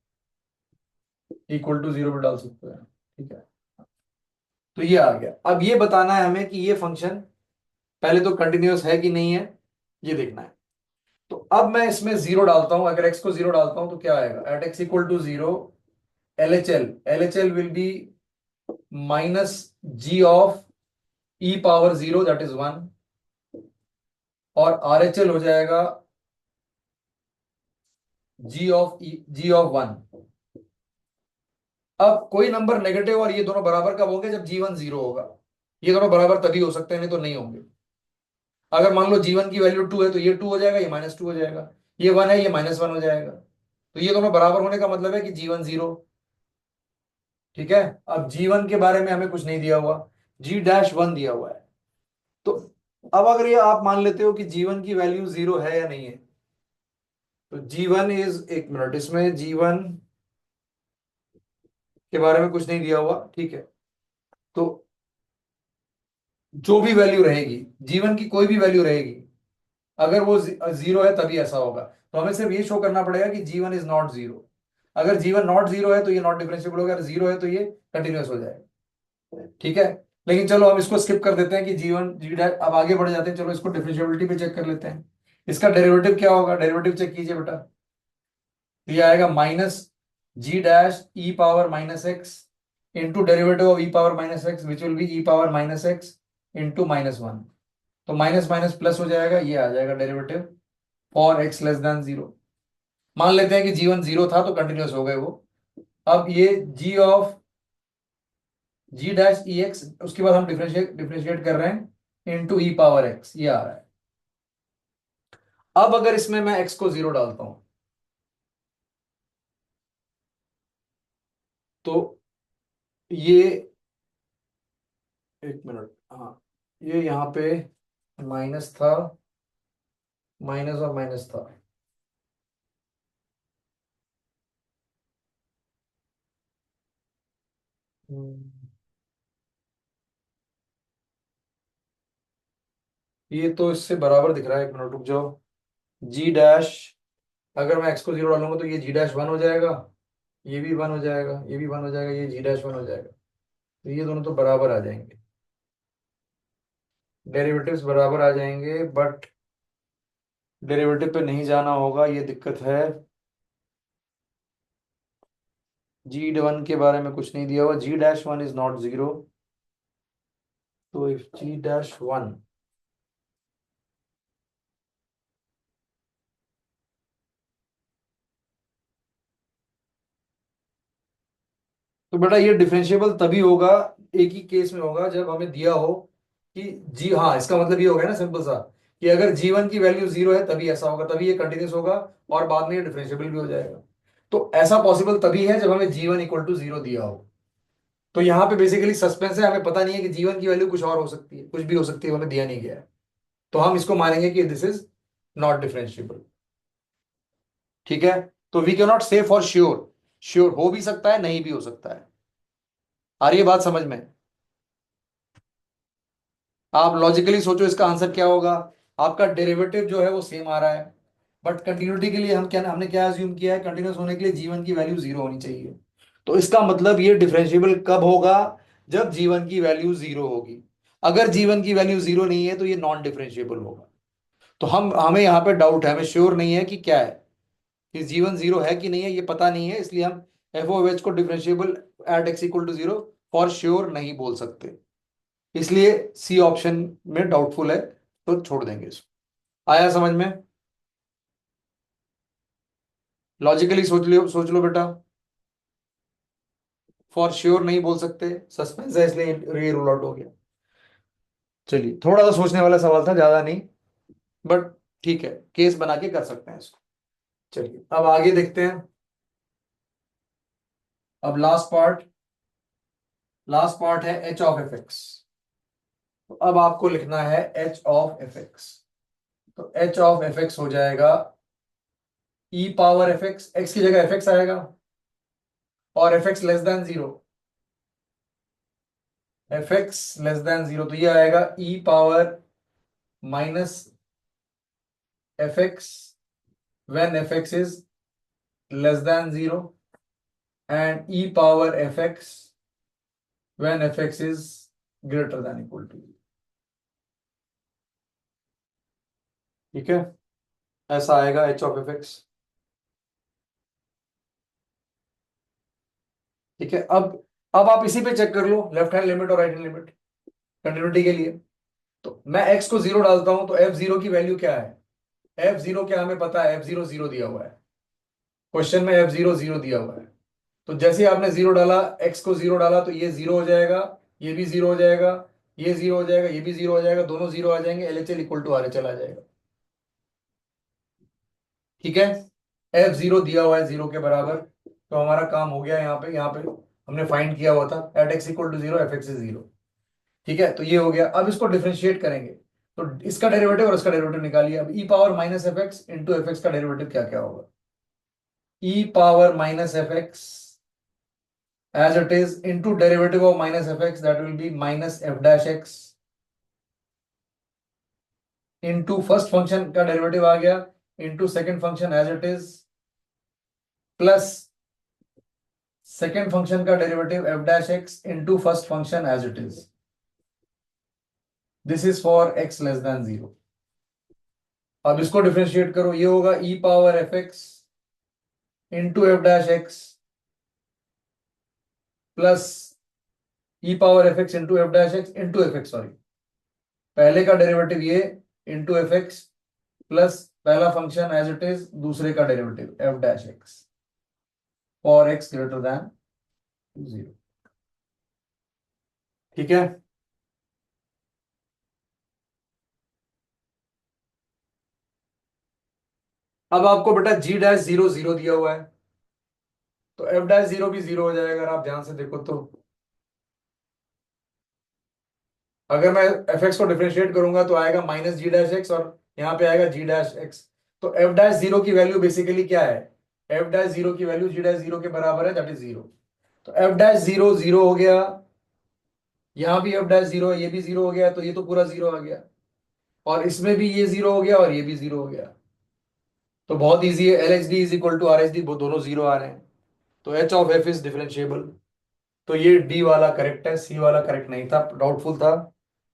equal to zero पे डाल सकते हैं। ठीक है, तो ये आ गया। अब ये बताना है हमें कि ये फंक्शन पहले तो कंटिन्यूअस है कि नहीं है, ये देखना है। तो अब मैं इसमें जीरो डालता हूं, अगर एक्स को जीरो डालता हूं तो क्या आएगा? At x equal to zero, L H L, L H L will be minus G of E power zero that is one, और आर एच एल हो जाएगा जी ऑफ वन। अब कोई नंबर नेगेटिव और ये दोनों बराबर कब होंगे? जब जी वन जीरो होगा। ये दोनों बराबर तभी हो सकते हैं, नहीं तो नहीं होंगे। अगर मान लो जीवन की वैल्यू टू है तो ये टू हो जाएगा, ये माइनस टू हो जाएगा। ये वन है, ये माइनस वन हो जाएगा। तो ये दोनों बराबर होने का मतलब है कि जीवन जीरो। ठीक है, अब जीवन के बारे में हमें कुछ नहीं दिया हुआ, जी डैश वन दिया हुआ है। तो अब अगर ये आप मान लेते हो कि जीवन की वैल्यू जीरो है या नहीं है, तो जीवन इज, एक मिनट, इसमें जीवन के बारे में कुछ नहीं दिया हुआ। ठीक है, तो जो भी वैल्यू रहेगी, जीवन की कोई भी वैल्यू रहेगी, अगर वो जीरो है तभी ऐसा होगा। तो हमें सिर्फ ये शो करना पड़ेगा कि जीवन इज नॉट जीरो। अगर जीवन नॉट जीरो है तो ये नॉट डिफरेंशिएबल होगा, अगर जीरो है तो ये कंटिन्यूअस हो जाएगा। ठीक है, लेकिन चलो हम इसको स्किप कर देते हैं कि जीवन जी डैश, अब आगे बढ़ जाते हैं। चलो इसको डिफरेंशिएबिलिटी पे चेक कर लेते हैं। इसका डेरिवेटिव क्या होगा? डेरिवेटिव चेक कीजिए बेटा। तो ये आएगा minus G dash E power minus X into derivative of E power minus X which will be E power minus X into minus one. तो माइनस माइनस प्लस हो जाएगा, ये आ जाएगा derivative for X less than zero. मान लेते हैं कि जीवन जीरो था तो कंटिन्यूस हो गए वो। अब ये G of G dash E X, उसके बाद हम डिफरेंशिएट डिफरेंशिएट कर रहे हैं इनटू ई पावर एक्स, ये आ रहा है। अब अगर इसमें मैं एक्स को जीरो डालता हूं तो ये, एक मिनट, हाँ, ये यहाँ पे माइनस था, माइनस और माइनस था। हम्म, ये तो इससे बराबर दिख रहा है, एक मिनट रुक जाओ। जी डैश, अगर मैं एक्स को जीरो डालूंगा तो ये जी डैश वन हो जाएगा, ये भी वन हो जाएगा, ये भी वन हो जाएगा, ये जी डैश वन हो जाएगा। तो ये दोनों तो बराबर आ जाएंगे, डेरिवेटिव्स बराबर आ जाएंगे, बट डेरिवेटिव पे नहीं जाना होगा, ये दिक्कत है। जी वन के बारे में कुछ नहीं दिया हुआ, G dash one is not zero. तो इफ जी डैश वन, तो बेटा ये डिफरेंशिएबल तभी होगा, एक ही केस में होगा जब हमें दिया हो कि जी, हाँ इसका मतलब ये होगा ना सिंपल सा, कि अगर जी1 की वैल्यू जीरो है तभी ऐसा होगा, तभी ये कंटिन्यूस होगा और बाद में ये डिफरेंशिएबल भी हो जाएगा। तो ऐसा पॉसिबल तभी है जब हमें जी1 इक्वल टू जीरो दिया हो। तो यहाँ पे बेसिकली सस्पेंस है, हमें पता नहीं है कि जीवन की वैल्यू कुछ और हो सकती है, कुछ भी हो सकती है, हमें दिया नहीं गया है। तो हम इसको मानेंगे कि दिस इज नॉट डिफरेंशिएबल। ठीक है। तो वी कैन नॉट से फॉर श्योर, श्योर हो भी सकता है नहीं भी हो सकता है। आ रही है बात समझ में? आप लॉजिकली सोचो इसका आंसर क्या होगा। आपका डेरिवेटिव जो है वो सेम आ रहा है, बट कंटिन्यूटी के लिए हम क्या, हमने क्या अज्यूम किया है, कंटिन्यूस होने के लिए जीवन की वैल्यू जीरो होनी चाहिए। तो इसका मतलब ये डिफरेंशिएबल कब होगा, जब जीवन की वैल्यू जीरो होगी। अगर जीवन की वैल्यू जीरो नहीं है तो ये नॉन डिफरेंशिएबल होगा। तो हमें यहाँ पे डाउट है, हमें श्योर नहीं है कि क्या है, कि जीवन जीरो है कि नहीं है, ये पता नहीं है, इसलिए हम एफ ओ एच को differentiable at x equal to zero for sure नहीं बोल सकते। इसलिए सी ऑप्शन में डाउटफुल है, तो छोड़ देंगे इसको। आया समझ में? लॉजिकली सोच लो बेटा, फॉर श्योर नहीं बोल सकते, सस्पेंस है इसलिए ये रूल आउट हो गया। चलिए, थोड़ा सा सोचने वाला सवाल था, ज्यादा नहीं, बट ठीक है, केस बना के कर सकते हैं इसको। चलिए अब आगे देखते हैं। अब लास्ट पार्ट है एच ऑफ एफ एक्स। तो अब आपको लिखना है एच ऑफ एफ एक्स। तो एच ऑफ एफ एक्स हो जाएगा e power f x, x की जगह एफ एक्स आएगा, और F x less than zero, F x less than zero, तो ये आएगा e power minus f x when fx is less than 0 and e power fx when fx is greater than equal to 0। ठीक है, ऐसा आएगा h of fx। ठीक है, अब आप इसी पे चेक कर लो, लेफ्ट हैंड लिमिट और राइट हैंड लिमिट कंटिन्यूटी के लिए। तो मैं x को जीरो डालता हूं तो f जीरो की वैल्यू क्या है, f जीरो क्या हमें पता है, f जीरो जीरो दिया हुआ है, क्वेश्चन में f जीरो जीरो दिया हुआ है। तो जैसे आपने जीरो डाला, x को जीरो डाला, तो ये जीरो हो जाएगा, ये भी जीरो हो जाएगा, ये जीरो हो जाएगा, ये भी जीरो हो जाएगा, दोनों जीरो आ जाएंगे, LHL इक्वल टू RHL आ जाएगा। ठीक है, एफ जीरो दिया हुआ है जीरो के बराबर, तो हमारा काम हो गया। यहाँ पे हमने फाइंड किया हुआ था at x equal to zero F X is zero. ठीक है, तो ये हो गया। अब इसको डिफरेंशिएट करेंगे, तो इसका डेरिवेटिव और इसका डेरिवेटिव निकालिए। अब e power minus f x into f x का डेरिवेटिव क्या क्या होगा, e power minus f x as it is into derivative of minus fx, that will be minus f dash x into first function का derivative आ गया into second function as it is plus second function का derivative f dash x into first function as it is. This is for x less than zero. अब इसको differentiate करो, ये होगा e power f x into f dash x plus e power f x into f dash x into f x, sorry, पहले का derivative ये into f x plus पहला function as it is, दूसरे का derivative F dash x for X greater than zero. ठीक है, अब आपको बेटा जी डैश जीरो जीरो दिया हुआ है, तो एफ डैश जीरो भी जीरो हो जाएगा, अगर आप ध्यान से देखो तो। अगर मैं एफ एक्स को डिफरेंशिएट करूंगा तो आएगा माइनस जी डैश एक्स, और यहाँ पे आएगा जी डैश एक्स। तो एफ डैश जीरो की वैल्यू बेसिकली क्या है, एफ डैश जीरो की वैल्यू जी डैश जीरो के बराबर है, दैट इज जीरो। तो एफ डैश जीरो जीरो हो गया, यहाँ भी एफ डैश जीरो है, ये भी जीरो हो गया, तो ये तो पूरा जीरो आ गया, और इसमें भी ये जीरो हो गया और ये भी जीरो हो गया। तो बहुत इजी है, L H D is equal to R H D, दोनों जीरो आ रहे हैं, तो H of F is differentiable. तो ये डी वाला करेक्ट है, सी वाला करेक्ट नहीं था, डाउटफुल था,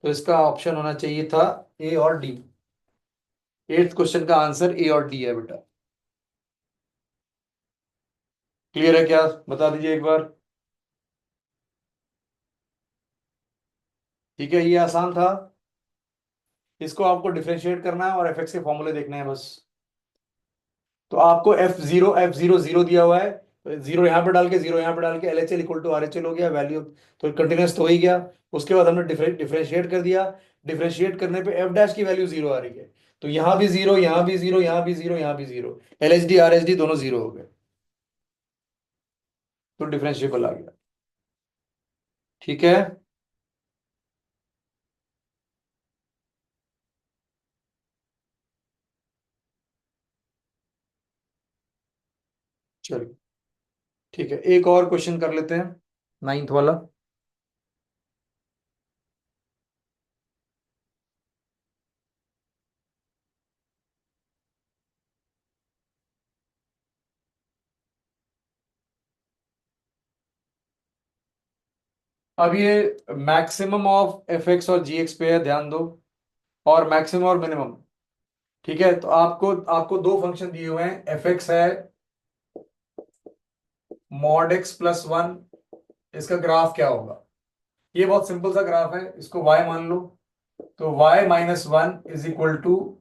तो इसका ऑप्शन होना चाहिए था ए और डी। एट्थ क्वेश्चन का आंसर ए और डी है बेटा। क्लियर है क्या, बता दीजिए एक बार। ठीक है, ये आसान था। इसको आपको डिफरेंशिएट करना है और एफएक्स के फॉर्मूले देखने हैं बस। तो आपको एफ जीरो जीरो दिया हुआ है, तो जीरो यहाँ पे डाल के जीरो यहाँ पे डाल के L H L equal to R H L हो गया वैल्यू। तो कंटिन्यूस तो हो ही गया। उसके बाद हमने डिफरेंशिएट कर दिया। डिफरेंशिएट करने पे एफ डैश की वैल्यू जीरो आ रही है। तो यहाँ भी जीरो, यहाँ भी जीरो, यहाँ भी जीरो, यहाँ भी zero, L H D R H D दोनों जीरो हो गए। तो डिफरेंशिएबल आ गया। ठीक है। चलिए, ठीक है, एक और क्वेश्चन कर लेते हैं, नाइन्थ वाला। अब ये मैक्सिमम ऑफ एफ एक्स और जी एक्स पे है, ध्यान दो। और मैक्सिमम और मिनिमम। ठीक है, तो आपको आपको दो फंक्शन दिए हुए हैं, एफ एक्स है मॉड एक्स प्लस वन। इसका ग्राफ क्या होगा? ये बहुत सिंपल सा ग्राफ है, इसको y मान लो। तो y minus one is equal to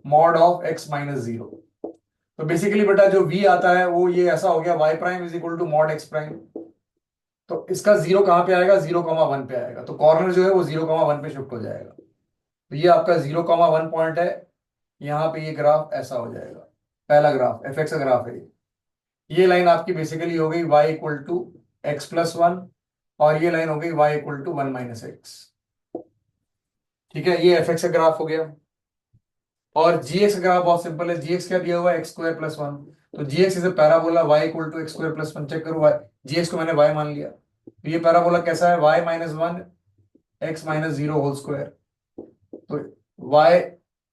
mod of x minus zero. तो बेसिकली बेटा जो v आता है वो ये ऐसा हो गया, y prime is equal to mod x prime. तो इसका जीरो कहां पे आएगा? 0,1 पे आएगा। तो कॉर्नर जो है वो 0,1 पे शिफ्ट हो जाएगा। तो ये आपका 0,1 पॉइंट है। यहाँ पे ये ग्राफ ऐसा हो जाएगा। पहला ग्राफ एफ एक्स का ग्राफ है ये लाइन आपकी बेसिकली हो गई y equal to X plus one, और ये लाइन हो गई y equal to one minus X. ठीक है, ये एफ एक्स का ग्राफ हो गया। और जी एक्स का ग्राफ बहुत सिंपल है, जी एक्स क्या दिया हुआ है? X square plus one. तो g x is parabola y equal to x square plus one. Check करो, y जी एक्स को मैंने y मान लिया, तो ये पैराबोला कैसा है? y minus one X minus zero whole square. तो y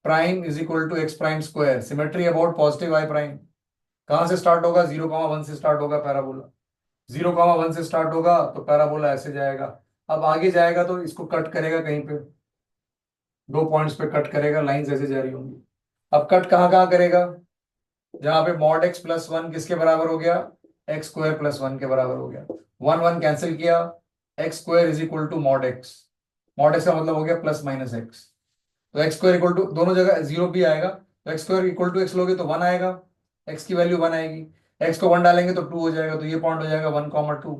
prime is equal to X prime square, symmetry about positive y prime. कहां से स्टार्ट होगा? 0,1 से स्टार्ट होगा पैराबोला। 0,1 से स्टार्ट होगा तो पैराबोला ऐसे जाएगा। अब आगे जाएगा तो इसको कट करेगा कहीं पे, दो पॉइंट्स पे कट करेगा, लाइंस ऐसे जा रही होंगी। अब कट कहाँ कहाँ करेगा? जहां पे मॉड एक्स प्लस वन किसके बराबर हो गया? एक्स स्क्वायर प्लस वन के बराबर हो गया। वन वन कैंसिल किया, X square is equal to mod X. Mod X का मतलब हो गया प्लस माइनस एक्स। तो एक्स स्क्वायर इक्वल टू, दोनों जगह जीरो भी आएगा, तो x square equal to X लोगे तो वन आएगा, एक्स की वैल्यू वन आएगी। एक्स को वन डालेंगे तो टू हो जाएगा, तो ये पॉइंट हो जाएगा 1,2,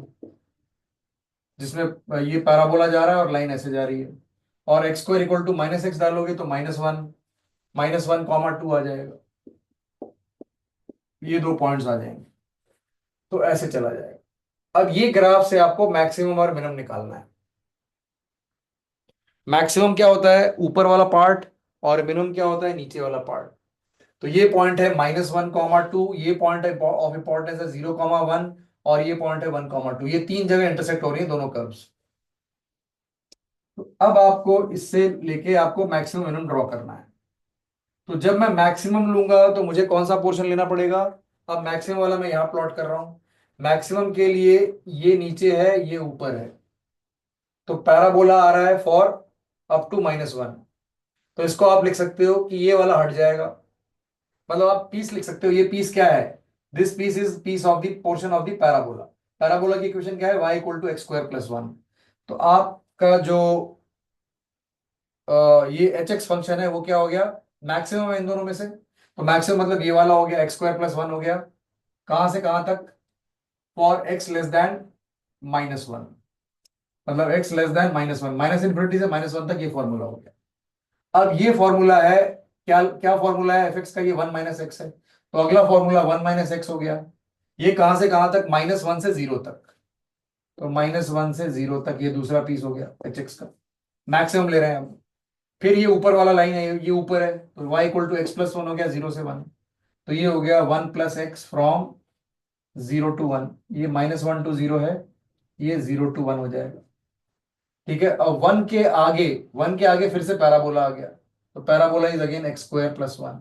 जिसमें ये पैराबोला जा रहा है और लाइन ऐसे जा रही है। और X square equal to minus X डालोगे तो -1,-1,2 आ जाएगा। ये दो पॉइंट्स आ जाएंगे, तो ऐसे चला जाएगा। अब ये ग्राफ से आपको मैक्सिमम और मिनिमम निकालना है। मैक्सिमम क्या होता है? ऊपर वाला पार्ट। और मिनिमम क्या होता है? नीचे वाला पार्ट। तो ये पॉइंट है -1,2, ये पॉइंट है ऑफ इंपॉर्टेंस है 0,1, और ये पॉइंट है 1,2। ये तीन जगह इंटरसेक्ट हो रही है दोनों कर्व्स। तो अब आपको इससे लेके आपको मैक्सिमम मिनिमम ड्रॉ करना है। तो जब मैं मैक्सिमम लूंगा तो मुझे कौन सा पोर्शन लेना पड़ेगा? अब मैक्सिमम वाला मैं यहां प्लॉट कर रहा हूं। मैक्सिमम के लिए ये नीचे है, ये ऊपर है। तो पैराबोला आ रहा है फॉर अप टू -1। तो इसको आप लिख सकते हो कि ये वाला हट जाएगा। मतलब आप पीस लिख सकते हो, ये पीस क्या है? This piece is piece of the portion of the parabola. Parabola की इक्वेशन क्या है? y equal to x square plus one. तो आपका जो ये एच एक्स फंक्शन है वो क्या हो गया? मैक्सिमम है इन दोनों में से। तो मैक्सिमम मतलब ये वाला हो गया, एक्स स्क्वायर प्लस वन हो गया। कहां से कहां तक? For X less then -1। मतलब x less then -1, minus infinity से -1 तक, ये फॉर्मूला हो गया। अब ये फॉर्मूला है, क्या क्या फॉर्मूला है एफ एक्स का? ये वन माइनस एक्स है। तो अगला फॉर्मूला वन माइनस एक्स हो गया। ये कहां से कहां तक? -1 से जीरो तक। तो -1 से जीरो तक ये दूसरा पीस हो गया एच एक्स का। मैक्सिमम ले रहे हैं हम। फिर ये ऊपर वाला लाइन है, ये ऊपर है, तो y equal to X plus one हो गया, जीरो से वन। तो ये हो गया 1 प्लस एक्स फ्रॉम 0 to 1। ये -1 to 0 है, ये 0 to 1 हो जाएगा। ठीक है, अब वन के आगे फिर से पैराबोला आ गया। तो parabola is again x square plus one.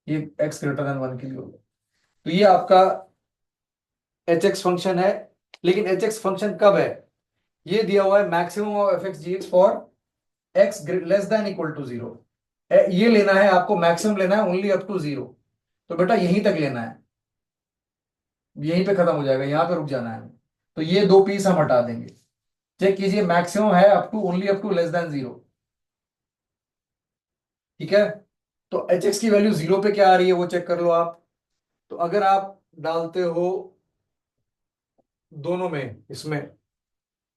ये एक्स ग्रेटर देन वन के लिए होगा। तो ये आपका एच एक्स फंक्शन है। लेकिन एच एक्स फंक्शन कब है? ये दिया हुआ है maximum of F X G X for X less than equal to zero. ये लेना है आपको, मैक्सिमम लेना है ओनली अप टू जीरो। तो बेटा यहीं तक लेना है, यहीं पे खत्म हो जाएगा, यहां पे रुक जाना है। तो ये दो पीस हम हटा देंगे। चेक कीजिए, मैक्सिमम है up to only up to less than 0। ठीक है, तो एच एक्स की वैल्यू 0 पे क्या आ रही है वो चेक कर लो आप। तो अगर आप डालते हो दोनों में, इसमें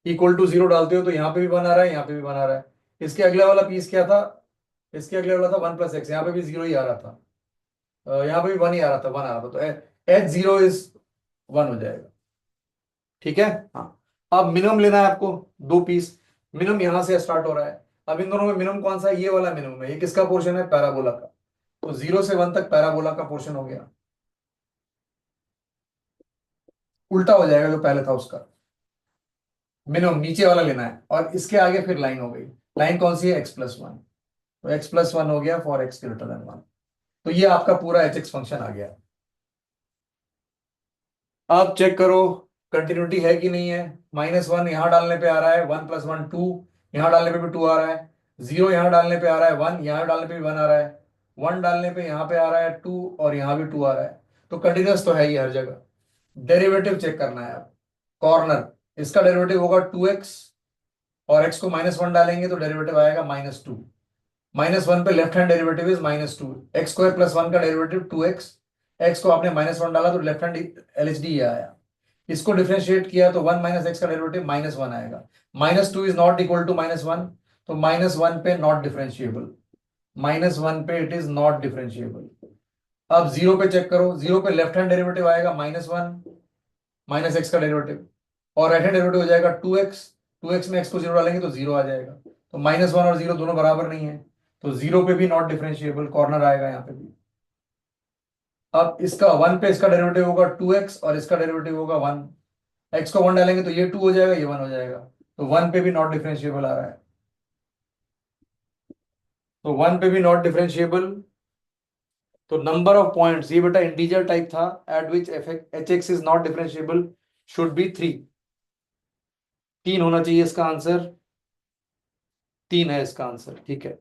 इक्वल टू 0 डालते हो तो यहाँ पे भी 1 आ रहा है, यहाँ पे भी 1 आ रहा है। इसके अगले वाला पीस क्या था, इसके अगले वाला था 1 + x, यहाँ पे भी 0 ही आ रहा था, यहाँ पे भी 1 ही आ रहा था, 1 आ रहा था, तो H0 = 1 हो जाएगा। ठीक है। हाँ, अब मिनिमम लेना है आपको, 2 पीस। मिनिमम यहां से स्टार्ट हो रहा है। अब इन दोनों में मिनिमम कौन सा है, ये वाला मिनिमम है। ये किसका पोर्शन है, पैराबोला का। तो 0 से 1 तक पैराबोला का पोर्शन हो गया। उल्टा हो जाएगा जो पहले था उसका। मिनिमम नीचे वाला लेना है, और इसके आगे फिर लाइन हो गई। लाइन कौन सी है, x+1। तो x+1 हो गया फॉर x greater than 1। तो ये आपका पूरा एच एक्स फंक्शन आ गया। आप चेक करो कंटिन्यूटी है कि नहीं है। -1 यहां डालने पे आ रहा है, 1 + 1 2, यहां डालने पे भी 2 आ रहा है। 0 यहां डालने पे आ रहा है, 1 यहां डालने पे भी 1 आ रहा है। 1 डालने पे यहां पे आ रहा है 2, और यहां भी 2 आ रहा है। तो कंटिन्यूस तो है ही हर जगह। डेरिवेटिव चेक करना है आप। कॉर्नर, इसका डेरिवेटिव होगा 2x, और x को -1 डालेंगे तो डेरिवेटिव आएगा -2। -1 पे left hand derivative is -2। x² + 1 का डेरिवेटिव 2x। x को आपने -1 डाला तो लेफ्ट हैंड LHD ये आया। इसको डिफरेंशिएट किया तो 1 - x का डेरिवेटिव -1 आएगा। -2 इज नॉट इक्वल टू -1, तो -1 पे नॉट डिफरेंशिएबल। -1 पे इट इज नॉट डिफरेंशिएबल। अब 0 पे चेक करो, 0 पे लेफ्ट हैंड डेरिवेटिव आएगा -1 -x का डेरिवेटिव, और राइट हैंड डेरिवेटिव हो जाएगा 2x। 2x में x को 0 डालेंगे तो 0 आ जाएगा। तो -1 और 0 दोनों बराबर नहीं है, तो 0 पे भी नॉट डिफरेंशिएबल, कॉर्नर आएगा यहाँ पे भी। अब इसका 1 पे इसका डेरिवेटिव होगा 2x, और इसका डेरिवेटिव होगा 1। x को 1 डालेंगे तो ये 2 हो जाएगा, ये 1 हो जाएगा। तो 1 पे भी नॉट डिफरेंशिएबल आ रहा है। तो 1 पे भी नॉट डिफरेंशिएबल। तो नंबर ऑफ पॉइंट्स, ये बेटा इंटीजर टाइप था, eight which H x is not differentiable should be 3। 3 होना चाहिए इसका आंसर। 3 है इसका आंसर। ठीक है,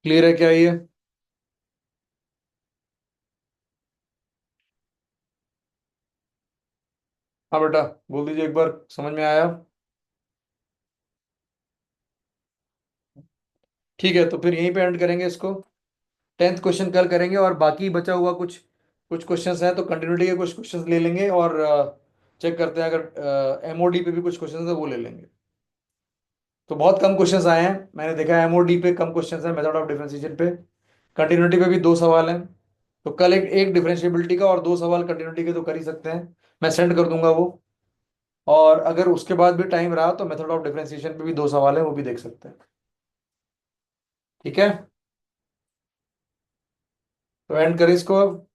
क्लियर है क्या ये। हाँ बेटा, बोल दीजिए एक बार, समझ में आया। ठीक है, तो फिर यहीं पे एंड करेंगे इसको। 10th क्वेश्चन कल करेंगे, और बाकी बचा हुआ कुछ कुछ क्वेश्चंस हैं तो कंटिन्यूटी के कुछ क्वेश्चंस ले लेंगे, और चेक करते हैं अगर एमओडी पे भी कुछ क्वेश्चंस है वो ले लेंगे। तो बहुत कम क्वेश्चंस आए हैं, मैंने देखा है एमओडी पे कम क्वेश्चंस हैं, मेथड ऑफ डिफरेंशिएशन पे। कंटिन्यूटी पे भी 2 सवाल हैं। तो कल एक एक डिफरेंशिएबिलिटी का और 2 सवाल कंटिन्यूटी के तो कर ही सकते हैं, मैं सेंड कर दूंगा वो। और अगर उसके बाद भी टाइम रहा तो मेथड ऑफ डिफरेंशिएशन पे भी 2 सवाल है, वो भी देख सकते हैं। ठीक है, तो एंड करें इसको अब।